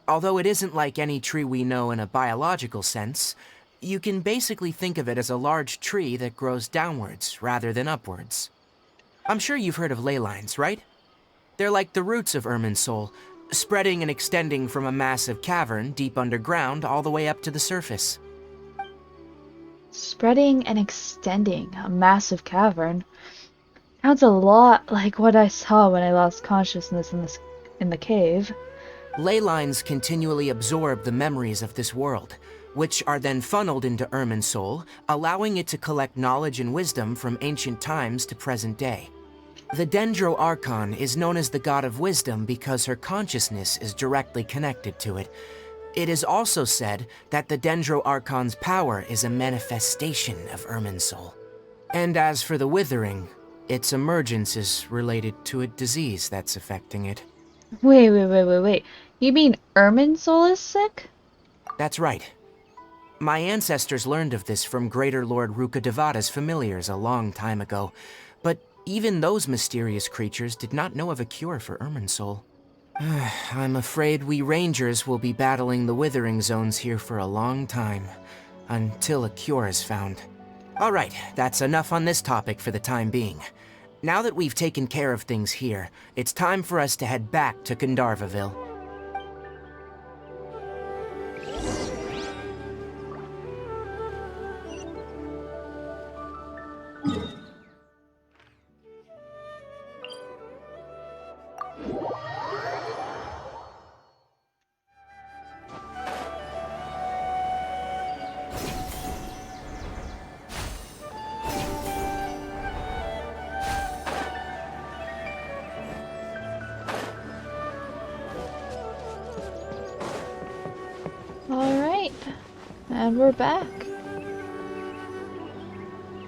Although it isn't like any tree we know in a biological sense, you can basically think of it as a large tree that grows downwards rather than upwards. I'm sure you've heard of ley lines, right? They're like the roots of Irminsul, spreading and extending from a massive cavern deep underground all the way up to the surface. Spreading and extending, a massive cavern. Sounds a lot like what I saw when I lost consciousness in the cave. Ley lines continually absorb the memories of this world, which are then funneled into Irminsul, allowing it to collect knowledge and wisdom from ancient times to present day. The Dendro Archon is known as the God of Wisdom because her consciousness is directly connected to it. It is also said that the Dendro Archon's power is a manifestation of Irminsul. And as for the Withering, its emergence is related to a disease that's affecting it. Wait. You mean Irminsul is sick? That's right. My ancestors learned of this from Greater Lord Rukkhadevata's familiars a long time ago, but even those mysterious creatures did not know of a cure for Irminsul. I'm afraid we Rangers will be battling the Withering Zones here for a long time, until a cure is found. Alright, that's enough on this topic for the time being. Now that we've taken care of things here, it's time for us to head back to Gandharvaville. Alright. And we're back.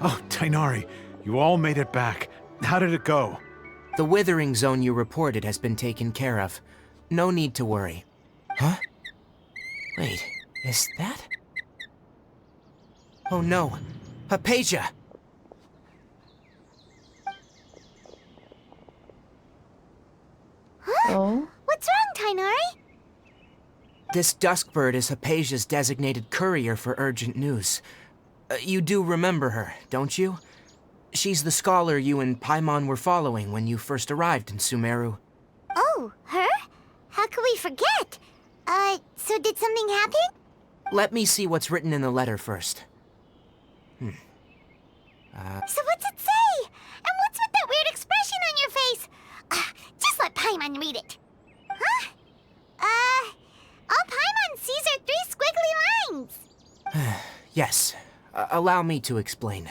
Oh, Tainari, you all made it back. How did it go? The Withering Zone you reported has been taken care of. No need to worry. Huh? Wait, is that? Oh no, Hypatia! Oh? What's wrong, Tainari? This Duskbird is Hypatia's designated courier for urgent news. You do remember her, don't you? She's the scholar you and Paimon were following when you first arrived in Sumeru. Oh, her? How could we forget? So did something happen? Let me see what's written in the letter first. So what's it say? And what's with that weird expression on your face? Just let Paimon read it. Huh? All Paimon sees are 3 squiggly lines. Yes, allow me to explain.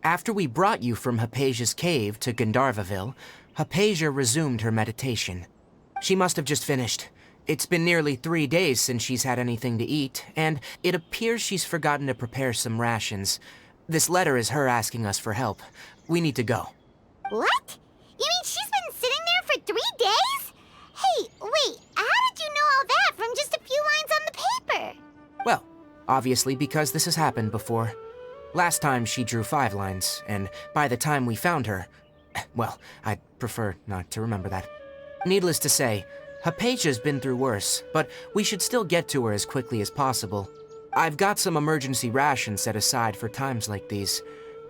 After we brought you from Hypatia's cave to Gandharvaville, Hypatia resumed her meditation. She must have just finished. It's been nearly 3 days since she's had anything to eat, and it appears she's forgotten to prepare some rations. This letter is her asking us for help. We need to go. What? You mean she's been sitting there for 3 days? Hey, wait, how did you know all that from just a few lines on the paper? Well, obviously because this has happened before. Last time she drew 5 lines, and by the time we found her, well, I'd prefer not to remember that. Needless to say, Hypatia's been through worse, but we should still get to her as quickly as possible. I've got some emergency rations set aside for times like these.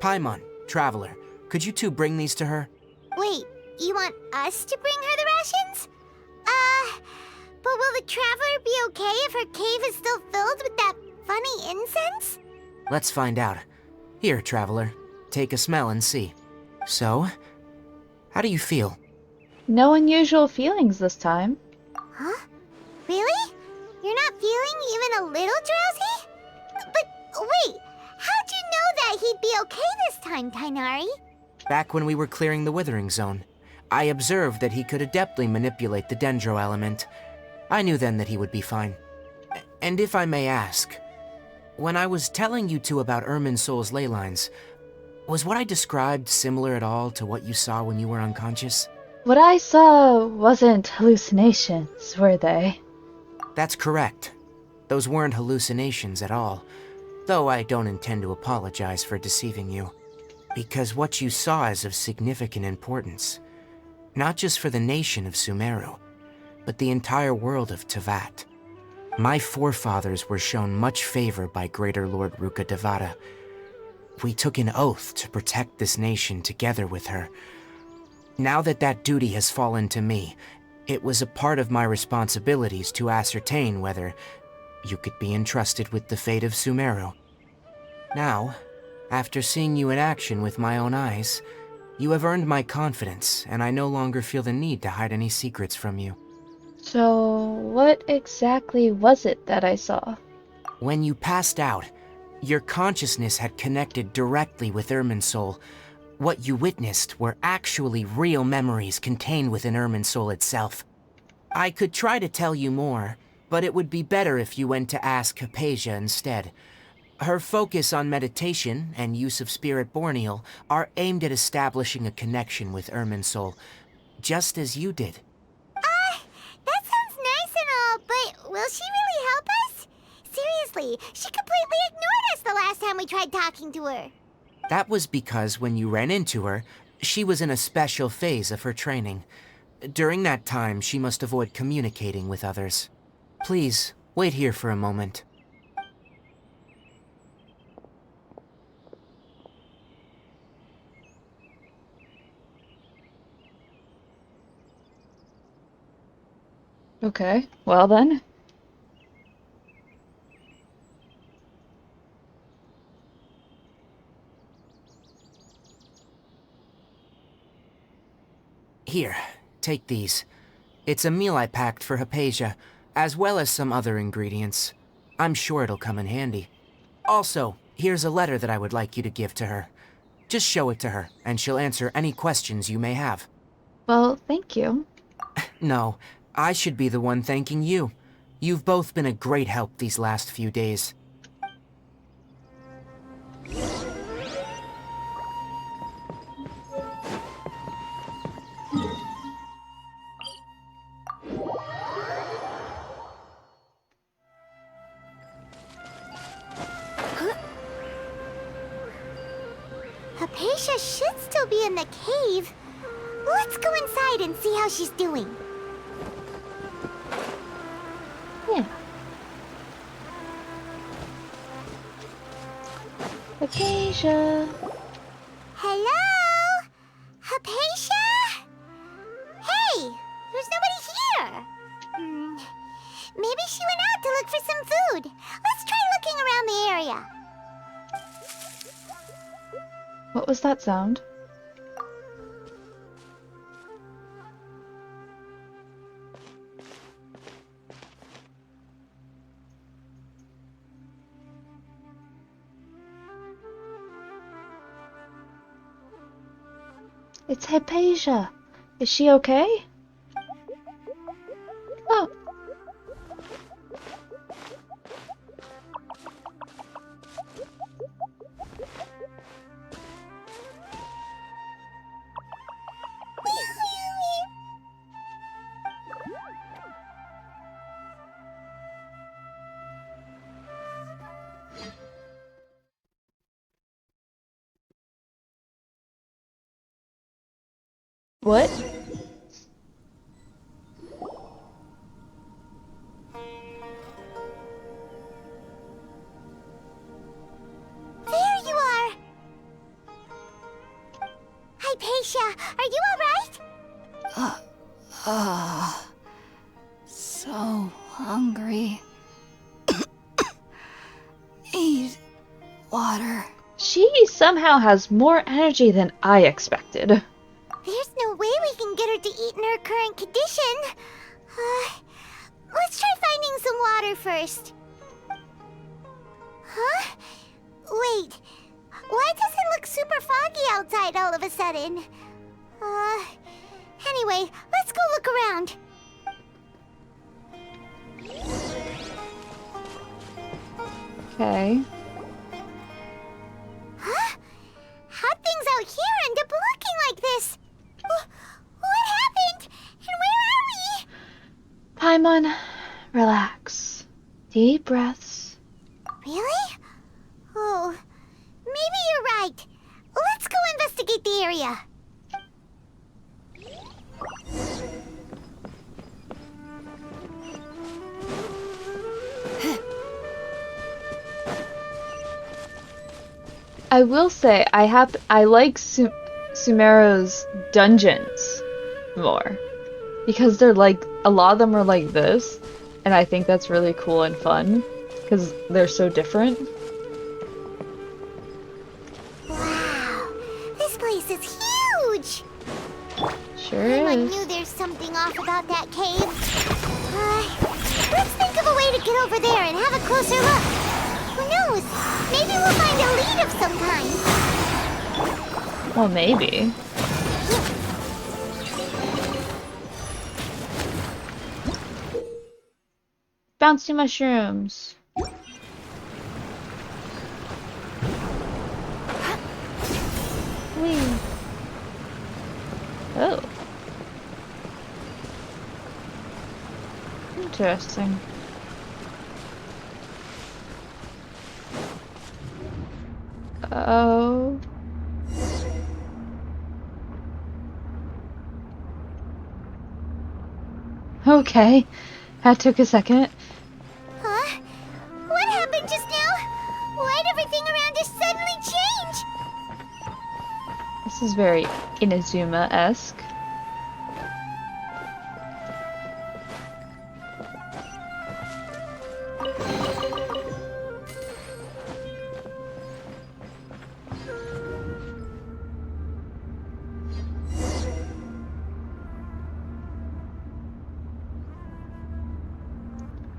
Paimon, Traveler, could you two bring these to her? Wait, you want us to bring her the rations? But will the Traveler be okay if her cave is still filled with that funny incense? Let's find out. Here, Traveler, take a smell and see. So, how do you feel? No unusual feelings this time. Huh? Really? You're not feeling even a little drowsy? But wait, how'd you know that he'd be okay this time, Tainari? Back when we were clearing the Withering Zone, I observed that he could adeptly manipulate the Dendro element. I knew then that he would be fine. And if I may ask, when I was telling you two about Irminsul's ley lines, was what I described similar at all to what you saw when you were unconscious? What I saw wasn't hallucinations, were they? That's correct. Those weren't hallucinations at all, though I don't intend to apologize for deceiving you. Because what you saw is of significant importance, not just for the nation of Sumeru, but the entire world of Teyvat. My forefathers were shown much favor by Greater Lord Rukkhadevata. We took an oath to protect this nation together with her. Now that that duty has fallen to me, it was a part of my responsibilities to ascertain whether you could be entrusted with the fate of Sumeru. Now, after seeing you in action with my own eyes, you have earned my confidence, and I no longer feel the need to hide any secrets from you. So, what exactly was it that I saw? When you passed out, your consciousness had connected directly with Irminsul. What you witnessed were actually real memories contained within Irminsul itself. I could try to tell you more, but it would be better if you went to ask Hypatia instead. Her focus on meditation and use of Spirit Borneal are aimed at establishing a connection with Irminsul, just as you did. That sounds nice and all, but will she really help us? Seriously, she completely ignored us the last time we tried talking to her. That was because when you ran into her, she was in a special phase of her training. During that time, she must avoid communicating with others. Please, wait here for a moment. Okay, well then. Here, take these. It's a meal I packed for Hypatia, as well as some other ingredients. I'm sure it'll come in handy. Also, here's a letter that I would like you to give to her. Just show it to her, and she'll answer any questions you may have. Well, thank you. No, I should be the one thanking you. You've both been a great help these last few days. Hypatia should still be in the cave. Let's go inside and see how she's doing. Yeah. Hypatia. Hello? Hypatia? Hey, there's nobody here. Maybe she went out to look for some food. Let's try looking around the area. What was that sound? It's Hypatia. Is she okay? Oh. What? There you are! Hypatia, are you alright? So hungry. Need water. She somehow has more energy than I expected. There's no way we can get her to eat in her current condition. Let's try finding some water first. Huh? Wait, why does it look super foggy outside all of a sudden? Anyway, let's go look around. Okay. Huh? How'd things out here end up looking like this? What happened? And where are we? Paimon, relax. Deep breaths. Really? Oh, maybe you're right. Let's go investigate the area. I will say I like Sumeru's dungeons more because they're like a lot of them are like this, and I think that's really cool and fun because they're so different. at that cave. Let's think of a way to get over there and have a closer look. Who knows? Maybe we'll find a lead of some kind. Well, maybe. Bouncy mushrooms. Whee. Oh. Interesting. Oh. Okay. That took a second. Huh? What happened just now? Why'd everything around us suddenly change? This is very Inazuma-esque.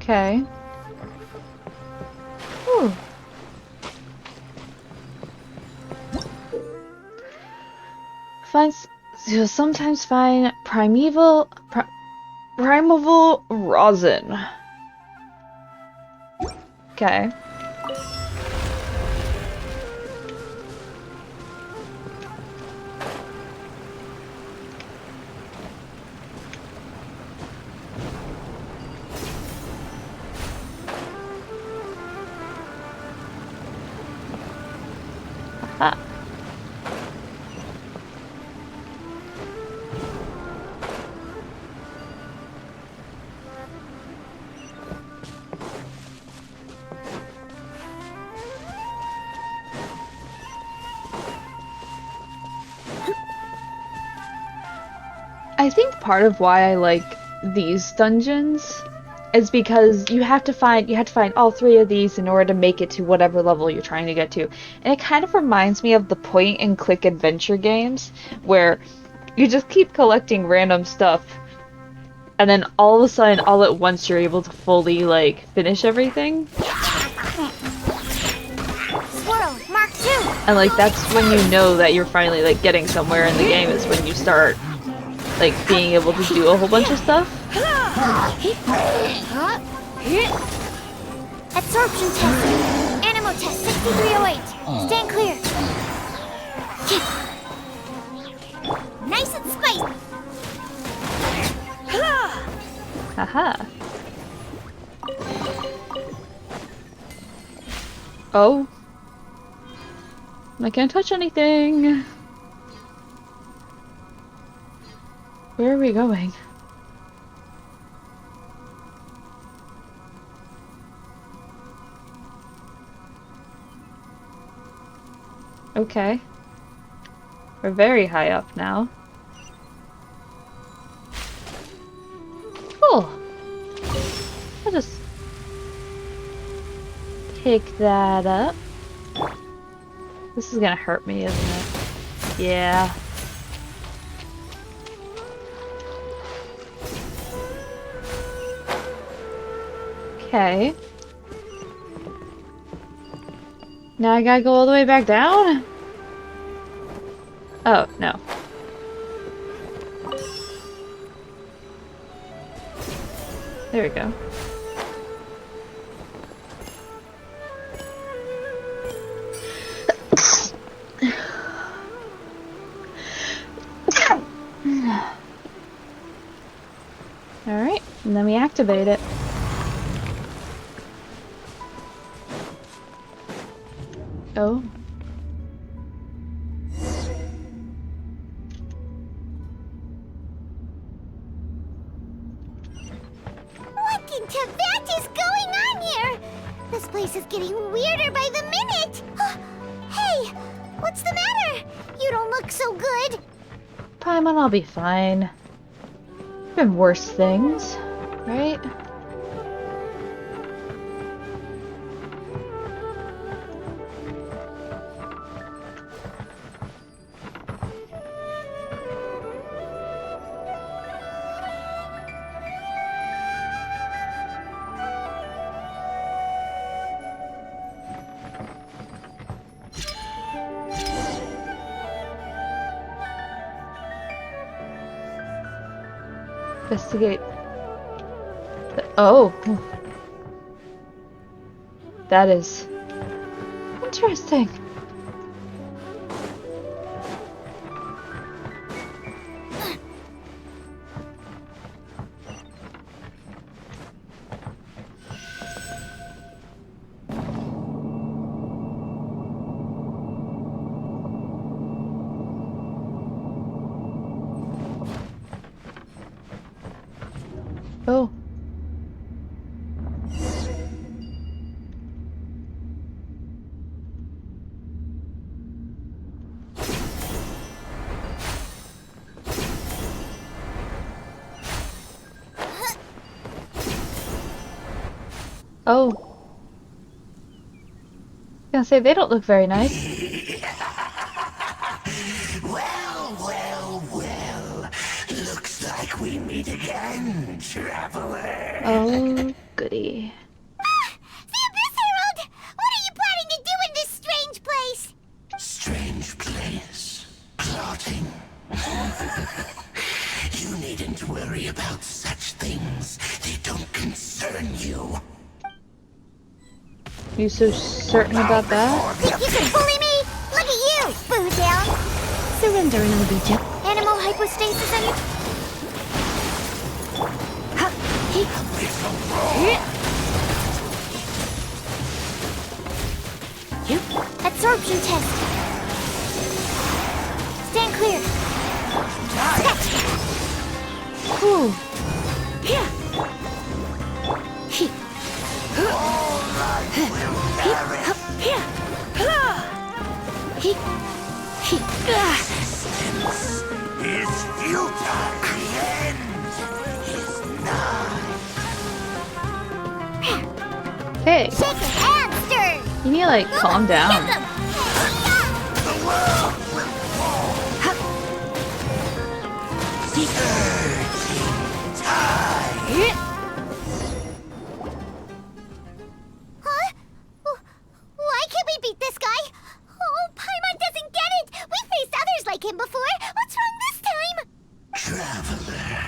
Okay. Whew. You'll sometimes find primeval rosin. Okay. Aha. I think part of why I like these dungeons is because you have to find all three of these in order to make it to whatever level you're trying to get to. And it kind of reminds me of the point and click adventure games where you just keep collecting random stuff and then all of a sudden all at once you're able to fully like finish everything. Swirl, Mark 2! And like that's when you know that you're finally like getting somewhere in the game, is when you start like being able to do a whole bunch of stuff. Absorption test. Animo test 6308. Stand clear. Nice and spicy. Haha. Oh. I can't touch anything. Where are we going? Okay. We're very high up now. Cool. I'll just pick that up. This is gonna hurt me, isn't it? Yeah. Okay. Now I gotta go all the way back down? Oh, no. There we go. Alright, and then we activate it. Oh. What in Tibet is going on here? This place is getting weirder by the minute. Hey, what's the matter? You don't look so good. Paimon, I'll be fine. Been worse things, right? Investigate. Oh. That is interesting. Oh. Oh. I was gonna say, they don't look very nice. Well. Looks like we meet again, traveler. Oh, goody. The Abyss Herald! What are you planning to do in this strange place? Strange place. Plotting. You needn't worry about such things. They don't concern you. You so certain about that? Think you can bully me? Look at you, boo down. Surrender and I'll be gentle. Animal hypostasis and... Absorption test. Stand clear. Ooh. Resistance is futile. The end is nigh. Hey, Shake your hamster! you need to like calm down. The world will fall. Surging tide. Huh? Why can't we beat this guy? Oh, Paimon doesn't get it! We faced others like him before! What's wrong this time? Traveler,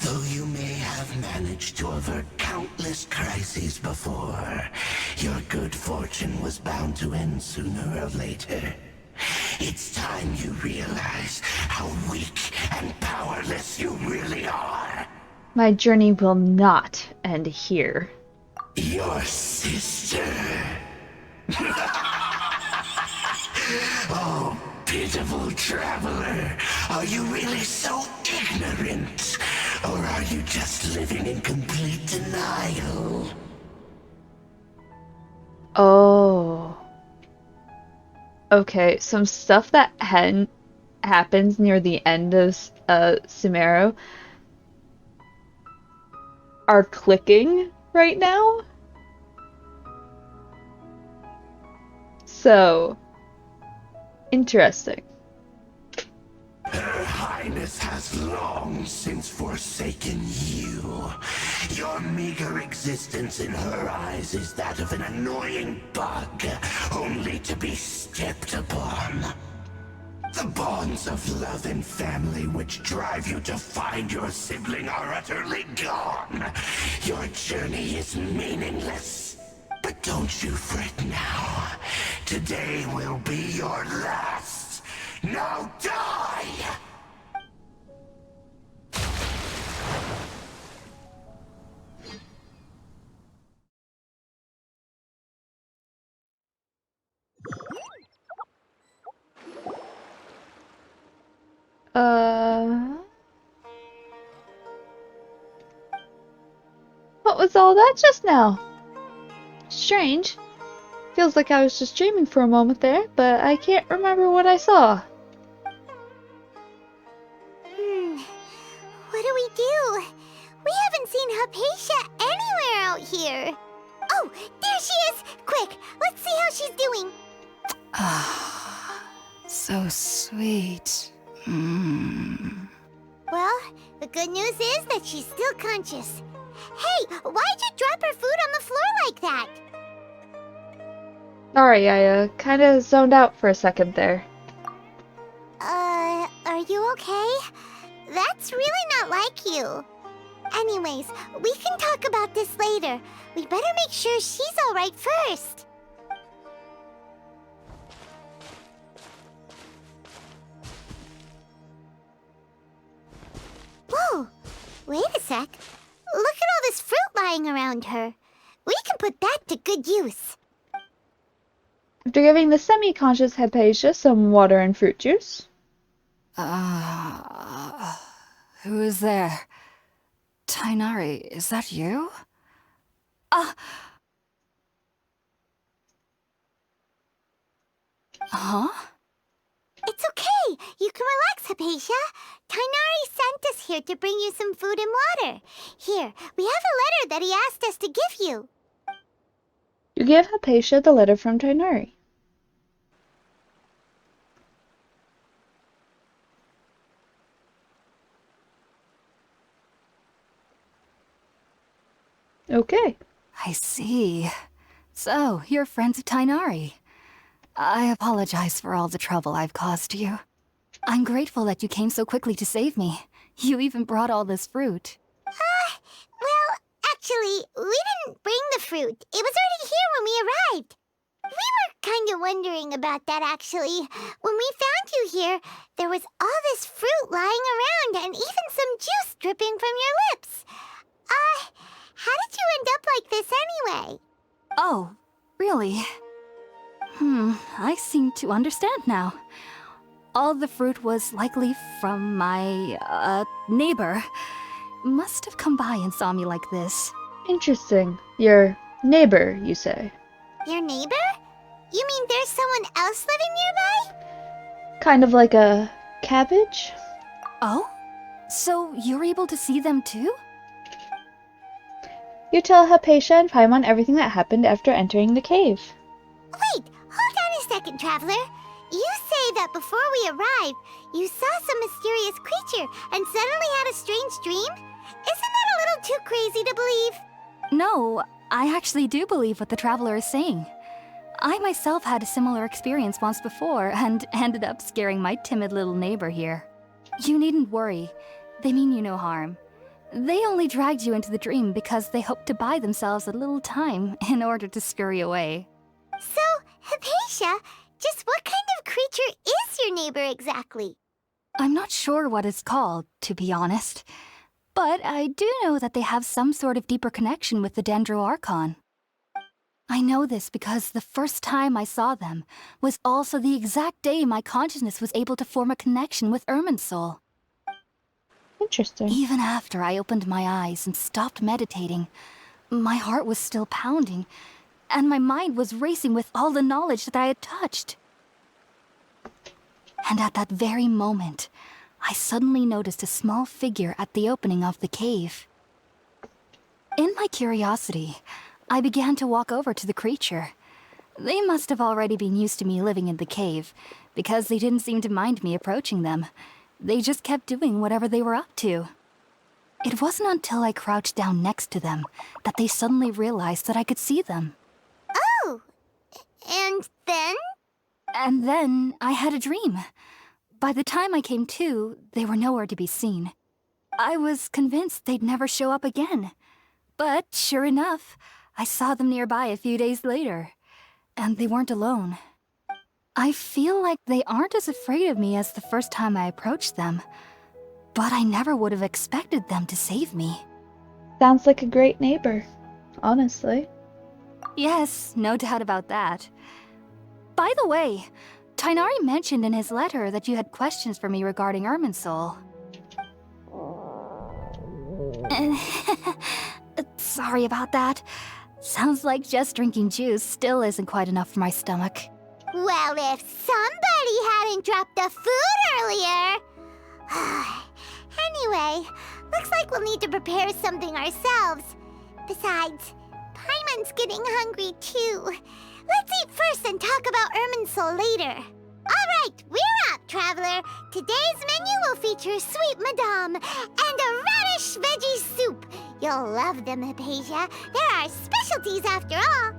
though you may have managed to avert countless crises before, your good fortune was bound to end sooner or later. It's time you realize how weak and powerless you really are. My journey will not end here. Your sister. Oh, pitiful traveler. Are you really so ignorant? Or are you just living in complete denial? Oh. Okay, some stuff that happens near the end of Sumeru are clicking right now. So, interesting. Her Highness has long since forsaken you. Your meager existence in her eyes is that of an annoying bug, only to be stepped upon. The bonds of love and family which drive you to find your sibling are utterly gone. Your journey is meaningless. But don't you fret now. Today will be your last. Now die! What was all that just now? Strange. Feels like I was just dreaming for a moment there, but I can't remember what I saw. What do we do? We haven't seen Hypatia anywhere out here. Oh, there she is! Quick, let's see how she's doing. Ah, so sweet. Well, the good news is that she's still conscious. Hey, why'd you drop her food on the floor like that? Sorry, I kinda zoned out for a second there. Are you okay? That's really not like you. Anyways, we can talk about this later. We better make sure she's alright first. Whoa! Wait a sec. Look at all this fruit lying around her. We can put that to good use. After giving the semi-conscious Hypatia some water and fruit juice. Who is there? Tainari, is that you? Huh? It's okay. You can relax, Hypatia. Tainari sent us here to bring you some food and water. Here, we have a letter that he asked us to give you. You give Hypatia the letter from Tainari. Okay. I see. So, you're friends of Tainari. I apologize for all the trouble I've caused you. I'm grateful that you came so quickly to save me. You even brought all this fruit. Well, actually, we didn't bring the fruit. It was already here when we arrived. We were kind of wondering about that, actually. When we found you here, there was all this fruit lying around and even some juice dripping from your lips. How did you end up like this anyway? Oh, really? I seem to understand now. All the fruit was likely from my, neighbor. Must have come by and saw me like this. Interesting. Your neighbor, you say? Your neighbor? You mean there's someone else living nearby? Kind of like a cabbage? Oh? So you're able to see them too? You tell Hypatia and Paimon everything that happened after entering the cave. Wait, hold on a second, Traveler. You say that before we arrived, you saw some mysterious creature and suddenly had a strange dream? Isn't that a little too crazy to believe? No, I actually do believe what the Traveler is saying. I myself had a similar experience once before and ended up scaring my timid little neighbor here. You needn't worry. They mean you no harm. They only dragged you into the dream because they hoped to buy themselves a little time in order to scurry away. So, Hypatia, just what kind of creature is your neighbor exactly? I'm not sure what it's called, to be honest. But I do know that they have some sort of deeper connection with the Dendro Archon. I know this because the first time I saw them was also the exact day my consciousness was able to form a connection with Irminsul. Interesting. Even after I opened my eyes and stopped meditating, my heart was still pounding, and my mind was racing with all the knowledge that I had touched. And at that very moment, I suddenly noticed a small figure at the opening of the cave. In my curiosity, I began to walk over to the creature. They must have already been used to me living in the cave, because they didn't seem to mind me approaching them. They just kept doing whatever they were up to. It wasn't until I crouched down next to them that they suddenly realized that I could see them. Oh, and then? And then I had a dream. By the time I came to, they were nowhere to be seen. I was convinced they'd never show up again. But sure enough, I saw them nearby a few days later. And they weren't alone. I feel like they aren't as afraid of me as the first time I approached them. But I never would have expected them to save me. Sounds like a great neighbor, honestly. Yes, no doubt about that. By the way, Tainari mentioned in his letter that you had questions for me regarding Irminsul. Sorry about that. Sounds like just drinking juice still isn't quite enough for my stomach. Well, if somebody hadn't dropped the food earlier... Anyway, looks like we'll need to prepare something ourselves. Besides, Paimon's getting hungry too. Let's eat first and talk about Irminsul later. Alright, we're up, Traveler. Today's menu will feature Sweet Madame and a radish veggie soup. You'll love them, Hypatia. They're our specialties after all.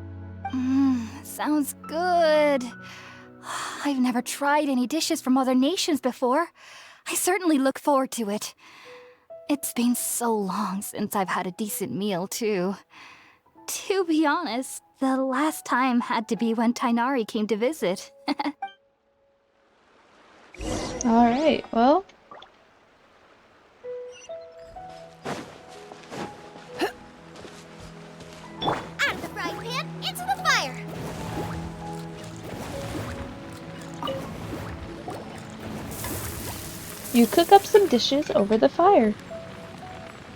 Sounds good. I've never tried any dishes from other nations before. I certainly look forward to it. It's been so long since I've had a decent meal, too. To be honest, the last time had to be when Tainari came to visit. Alright, well. Out of the frying pan, into the fire! You cook up some dishes over the fire.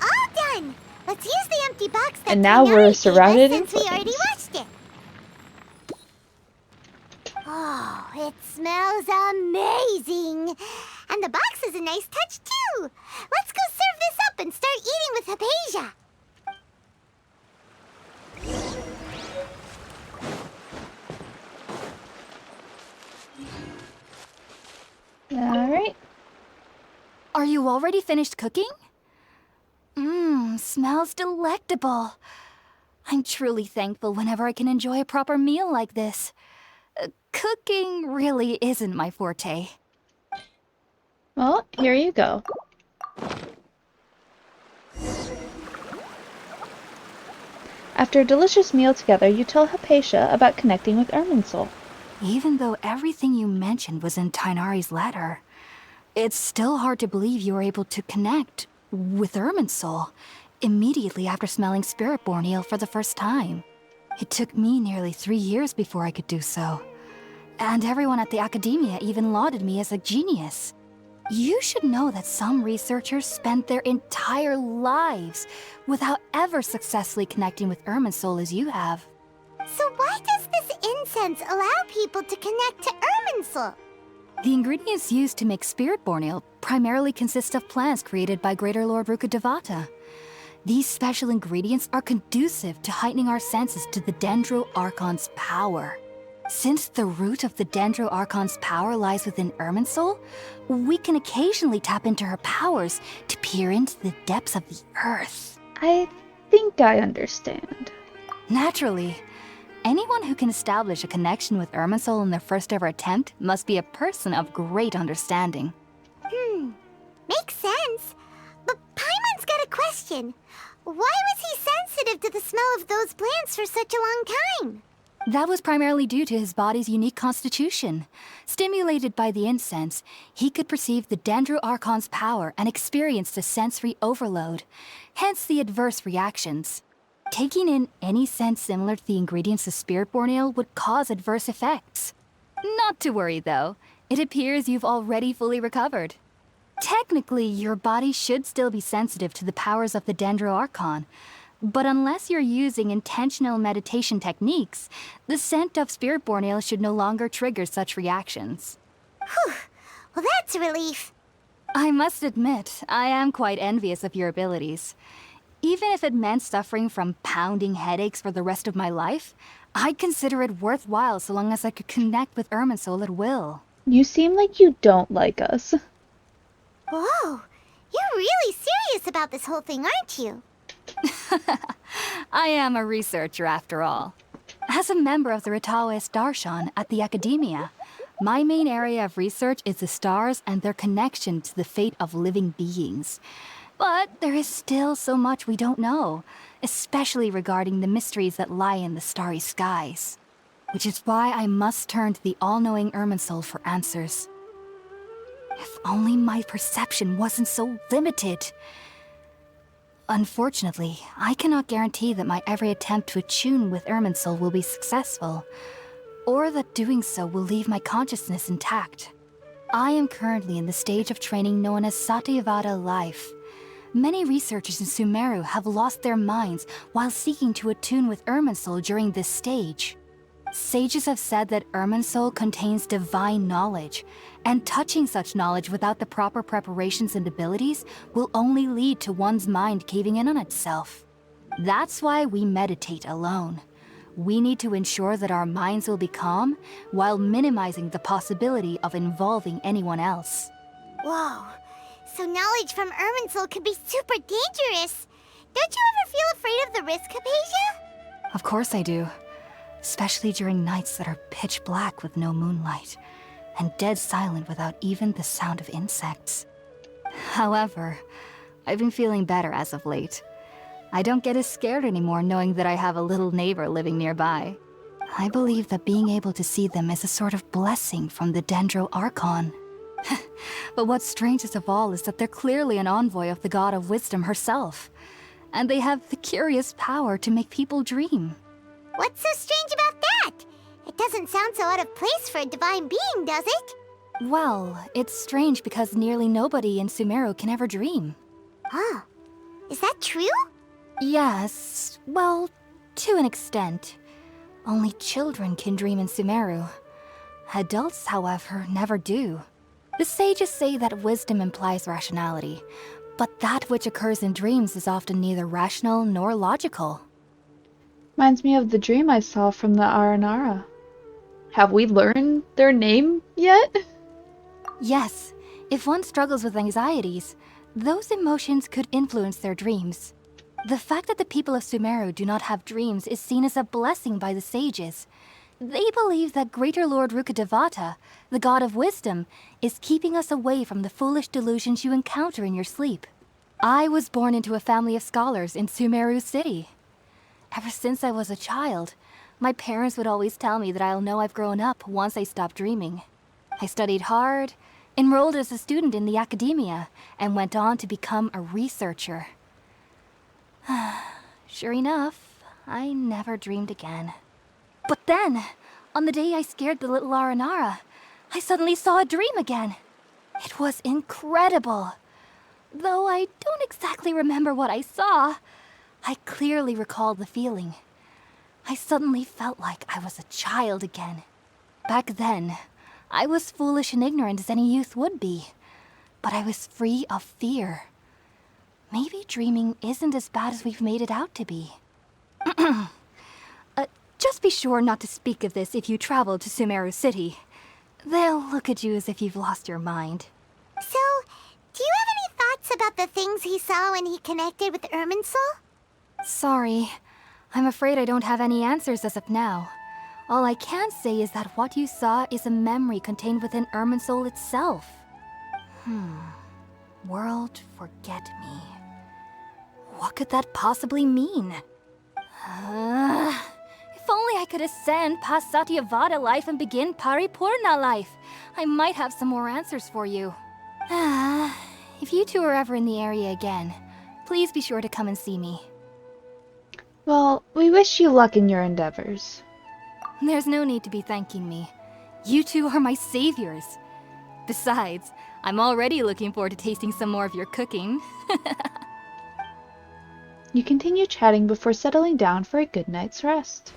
All done! Let's use the empty box that And now Tainari we're gave us surrounded in since we already flames. watched it. Oh, it smells amazing! And the box is a nice touch, too! Let's go serve this up and start eating with Hypatia! Alright. Are you already finished cooking? Mmm, smells delectable. I'm truly thankful whenever I can enjoy a proper meal like this. Cooking really isn't my forte. Well, here you go. After a delicious meal together, you tell Hypatia about connecting with Irminsul. Even though everything you mentioned was in Tainari's letter, it's still hard to believe you were able to connect with Irminsul immediately after smelling Spiritborn Ale for the first time. It took me nearly 3 years before I could do so. And everyone at the Academia even lauded me as a genius. You should know that some researchers spent their entire lives without ever successfully connecting with Irminsul as you have. So why does this incense allow people to connect to Irminsul? The ingredients used to make Spiritborn Ale primarily consist of plants created by Greater Lord Rukkhadevata. These special ingredients are conducive to heightening our senses to the Dendro Archon's power. Since the root of the Dendro Archon's power lies within Irminsul, we can occasionally tap into her powers to peer into the depths of the earth. I think I understand. Naturally, anyone who can establish a connection with Irminsul in their first ever attempt must be a person of great understanding. Makes sense. But Paimon's got a question. Why was he sensitive to the smell of those plants for such a long time? That was primarily due to his body's unique constitution. Stimulated by the incense, he could perceive the Dendro Archon's power and experienced a sensory overload, hence the adverse reactions. Taking in any scent similar to the ingredients of Spiritborn Ale would cause adverse effects. Not to worry, though. It appears you've already fully recovered. Technically, your body should still be sensitive to the powers of the Dendro Archon, but unless you're using intentional meditation techniques, the scent of Spiritborn Ale should no longer trigger such reactions. Whew. Well, that's a relief. I must admit, I am quite envious of your abilities. Even if it meant suffering from pounding headaches for the rest of my life, I'd consider it worthwhile so long as I could connect with Irminsul at will. You seem like you don't like us. Whoa. You're really serious about this whole thing, aren't you? I am a researcher after all. As a member of the Ritaoist Darshan at the Academia, my main area of research is the stars and their connection to the fate of living beings. But there is still so much we don't know, especially regarding the mysteries that lie in the starry skies. Which is why I must turn to the all-knowing Irminsul for answers. If only my perception wasn't so limited. Unfortunately, I cannot guarantee that my every attempt to attune with Irminsul will be successful, or that doing so will leave my consciousness intact. I am currently in the stage of training known as Satyavada life. Many researchers in Sumeru have lost their minds while seeking to attune with Irminsul during this stage. Sages have said that Irminsul contains divine knowledge, and touching such knowledge without the proper preparations and abilities will only lead to one's mind caving in on itself. That's why we meditate alone. We need to ensure that our minds will be calm while minimizing the possibility of involving anyone else. Whoa. So knowledge from Irminsul could be super dangerous. Don't you ever feel afraid of the risk, Hypatia? Of course I do. Especially during nights that are pitch black with no moonlight, and dead silent without even the sound of insects. However, I've been feeling better as of late. I don't get as scared anymore knowing that I have a little neighbor living nearby. I believe that being able to see them is a sort of blessing from the Dendro Archon. But what's strangest of all is that they're clearly an envoy of the God of Wisdom herself. And they have the curious power to make people dream. What's so strange about that? It doesn't sound so out of place for a divine being, does it? Well, it's strange because nearly nobody in Sumeru can ever dream. Oh, is that true? Yes, well, to an extent. Only children can dream in Sumeru. Adults, however, never do. The sages say that wisdom implies rationality, but that which occurs in dreams is often neither rational nor logical. Reminds me of the dream I saw from the Aranara. Have we learned their name yet? Yes, if one struggles with anxieties, those emotions could influence their dreams. The fact that the people of Sumeru do not have dreams is seen as a blessing by the sages. They believe that Greater Lord Rukkhadevata, the god of wisdom, is keeping us away from the foolish delusions you encounter in your sleep. I was born into a family of scholars in Sumeru City. Ever since I was a child, my parents would always tell me that I'll know I've grown up once I stop dreaming. I studied hard, enrolled as a student in the academia, and went on to become a researcher. Sure enough, I never dreamed again. But then, on the day I scared the little Aranara, I suddenly saw a dream again. It was incredible. Though I don't exactly remember what I saw, I clearly recall the feeling. I suddenly felt like I was a child again. Back then, I was foolish and ignorant as any youth would be, but I was free of fear. Maybe dreaming isn't as bad as we've made it out to be. Just be sure not to speak of this if you travel to Sumeru City. They'll look at you as if you've lost your mind. So, do you have any thoughts about the things he saw when he connected with Irminsul? Sorry. I'm afraid I don't have any answers as of now. All I can say is that what you saw is a memory contained within Irminsul itself. World forget me. What could that possibly mean? If only I could ascend past Satyavada life and begin Paripurna life. I might have some more answers for you. If you two are ever in the area again, please be sure to come and see me. Well, we wish you luck in your endeavors. There's no need to be thanking me. You two are my saviors. Besides, I'm already looking forward to tasting some more of your cooking. You continue chatting before settling down for a good night's rest.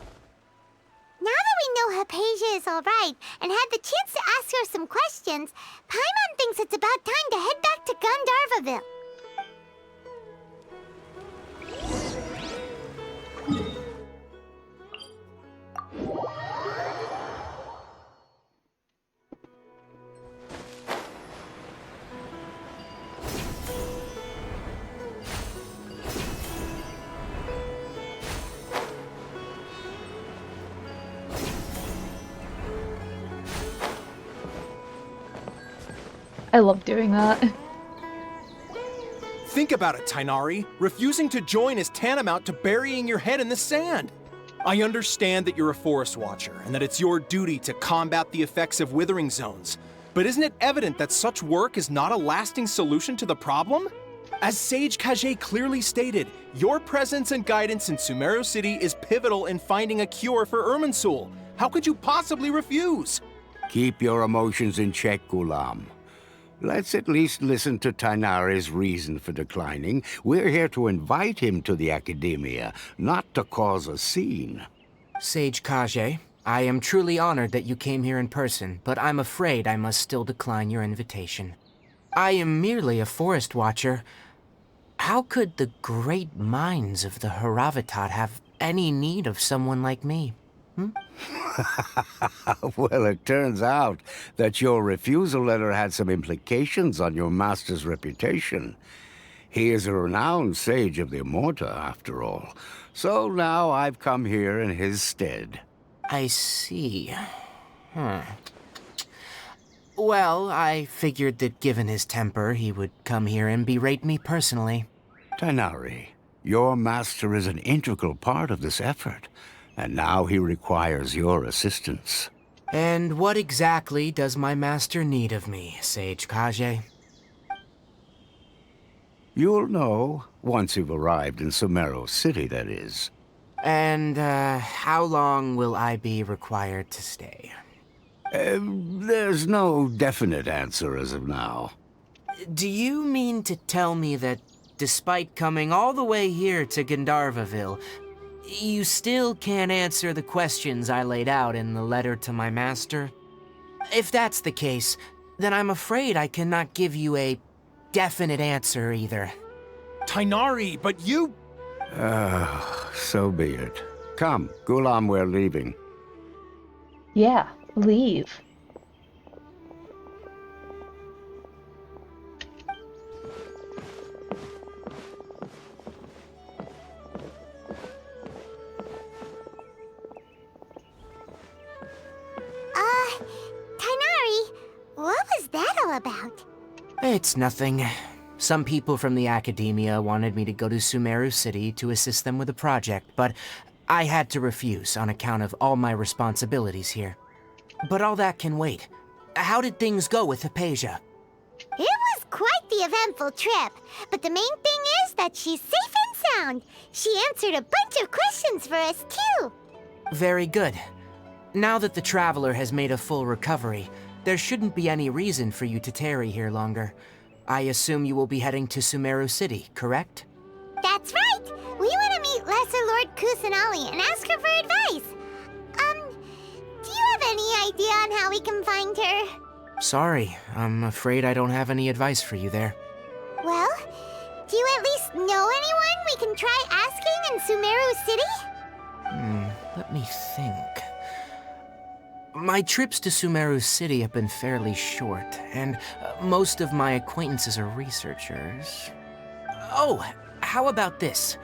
Now that we know Hypatia is alright and had the chance to ask her some questions, Paimon thinks it's about time to head back to Gandharvaville. I love doing that. Think about it, Tainari. Refusing to join is tantamount to burying your head in the sand. I understand that you're a forest watcher and that it's your duty to combat the effects of withering zones. But isn't it evident that such work is not a lasting solution to the problem? As Sage Kage clearly stated, your presence and guidance in Sumeru City is pivotal in finding a cure for Irminsul. How could you possibly refuse? Keep your emotions in check, Gulam. Let's at least listen to Tainari's reason for declining. We're here to invite him to the Academia, not to cause a scene. Sage Kage, I am truly honored that you came here in person, but I'm afraid I must still decline your invitation. I am merely a forest watcher. How could the great minds of the Haravatat have any need of someone like me? Well, it turns out that your refusal letter had some implications on your master's reputation. He is a renowned sage of the Immorta, after all. So now I've come here in his stead. I see. Well, I figured that given his temper, he would come here and berate me personally. Tighnari, your master is an integral part of this effort, and now he requires your assistance. And what exactly does my master need of me, Sage Kage? You'll know, once you've arrived in Sumeru City, that is. And, how long will I be required to stay? There's no definite answer as of now. Do you mean to tell me that, despite coming all the way here to Gandharvaville, you still can't answer the questions I laid out in the letter to my master? If that's the case, then I'm afraid I cannot give you a definite answer either. Tighnari, but you... So be it. Come, Gulam, we're leaving. Yeah, leave. Tighnari, what was that all about? It's nothing. Some people from the academia wanted me to go to Sumeru City to assist them with a project, but I had to refuse on account of all my responsibilities here. But all that can wait. How did things go with Hypatia? It was quite the eventful trip, but the main thing is that she's safe and sound. She answered a bunch of questions for us, too. Very good. Now that the Traveler has made a full recovery, there shouldn't be any reason for you to tarry here longer. I assume you will be heading to Sumeru City, correct? That's right! We want to meet Lesser Lord Kusunali and ask her for advice. Do you have any idea on how we can find her? Sorry, I'm afraid I don't have any advice for you there. Well, do you at least know anyone we can try asking in Sumeru City? Let me think. My trips to Sumeru City have been fairly short, and most of my acquaintances are researchers. Oh, how about this?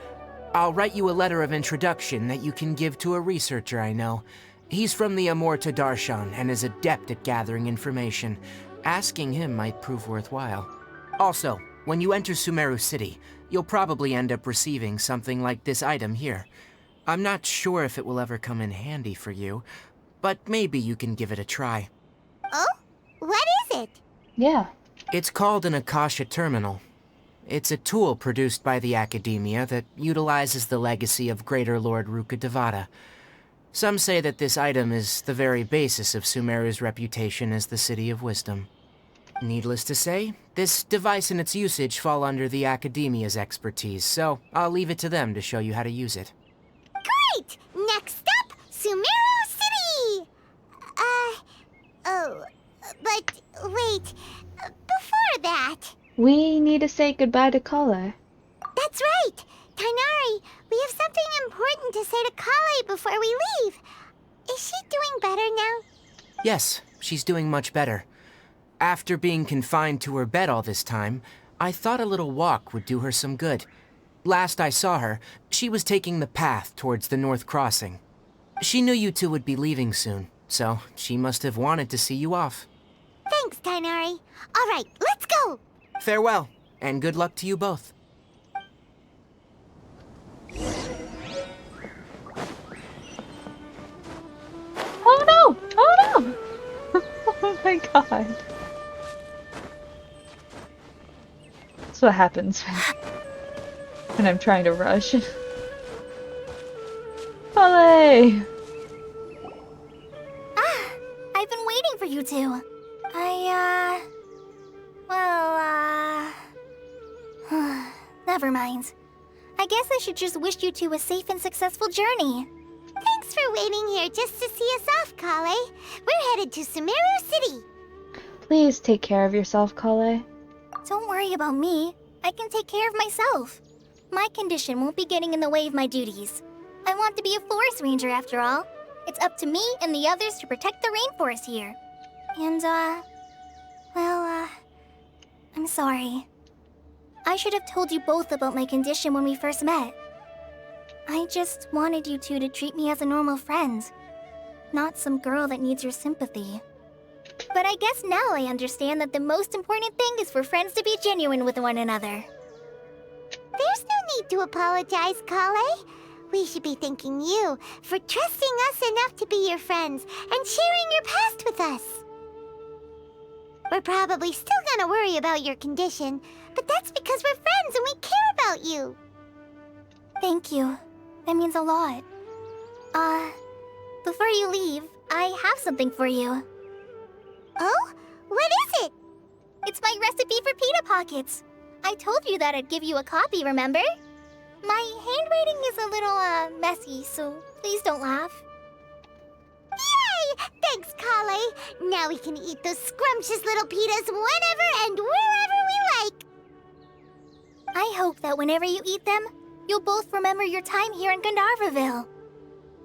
I'll write you a letter of introduction that you can give to a researcher I know. He's from the Amorta Darshan and is adept at gathering information. Asking him might prove worthwhile. Also, when you enter Sumeru City, you'll probably end up receiving something like this item here. I'm not sure if it will ever come in handy for you, but maybe you can give it a try. Oh? What is it? Yeah. It's called an Akasha Terminal. It's a tool produced by the Academia that utilizes the legacy of Greater Lord Rukkhadevata. Some say that this item is the very basis of Sumeru's reputation as the City of Wisdom. Needless to say, this device and its usage fall under the Academia's expertise, so I'll leave it to them to show you how to use it. Great! Next up, Sumeru City! But wait, before that... We need to say goodbye to Kale. That's right! Tighnari, we have something important to say to Kale before we leave. Is she doing better now? Yes, she's doing much better. After being confined to her bed all this time, I thought a little walk would do her some good. Last I saw her, she was taking the path towards the North Crossing. She knew you two would be leaving soon, so she must have wanted to see you off. Thanks, Tighnari. All right, let's go! Farewell, and good luck to you both. Oh no! Oh no! Oh my god. That's what happens when I'm trying to rush. Kale! I've been waiting for you two. Never mind. I guess I should just wish you two a safe and successful journey. Thanks for waiting here just to see us off, Kale. We're headed to Sumeru City. Please take care of yourself, Kale. Don't worry about me. I can take care of myself. My condition won't be getting in the way of my duties. I want to be a forest ranger after all. It's up to me and the others to protect the rainforest here. And, I'm sorry. I should have told you both about my condition when we first met. I just wanted you two to treat me as a normal friend, not some girl that needs your sympathy. But I guess now I understand that the most important thing is for friends to be genuine with one another. There's no need to apologize, Kale. We should be thanking you for trusting us enough to be your friends and sharing your past with us. We're probably still gonna worry about your condition, but that's because we're friends and we care about you. Thank you. That means a lot. Before you leave, I have something for you. Oh? What is it? It's my recipe for pita pockets. I told you that I'd give you a copy, remember? My handwriting is a little, messy, so please don't laugh. Yay! Thanks, Kale. Now we can eat those scrumptious little pitas whenever and wherever we like. I hope that whenever you eat them, you'll both remember your time here in Gandharvaville.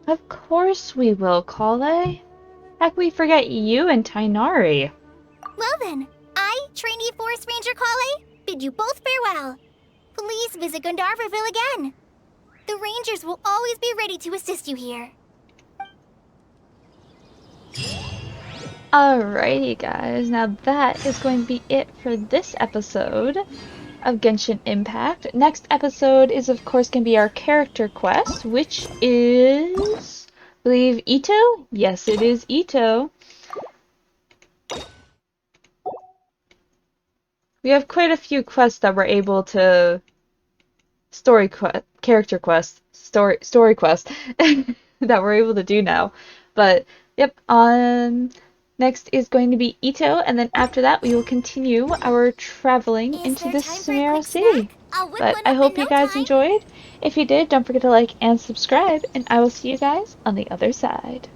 Of course we will, Kale. How can we forget you and Tainari? Well then, I, trainee Forest Ranger Kale, bid you both farewell. Please visit Gandharvaville again. The Rangers will always be ready to assist you here. Alrighty guys, now that is going to be it for this episode of Genshin Impact. Next episode is of course going to be our character quest, which is, I believe, Ito? Yes, it is Ito. We have quite a few quests that we're able to story quest that we're able to do now. But yep, next is going to be Ito, and then after that we will continue our traveling into the Sumeru city. But I hope you guys enjoyed. If you did, don't forget to like and subscribe, and I will see you guys on the other side.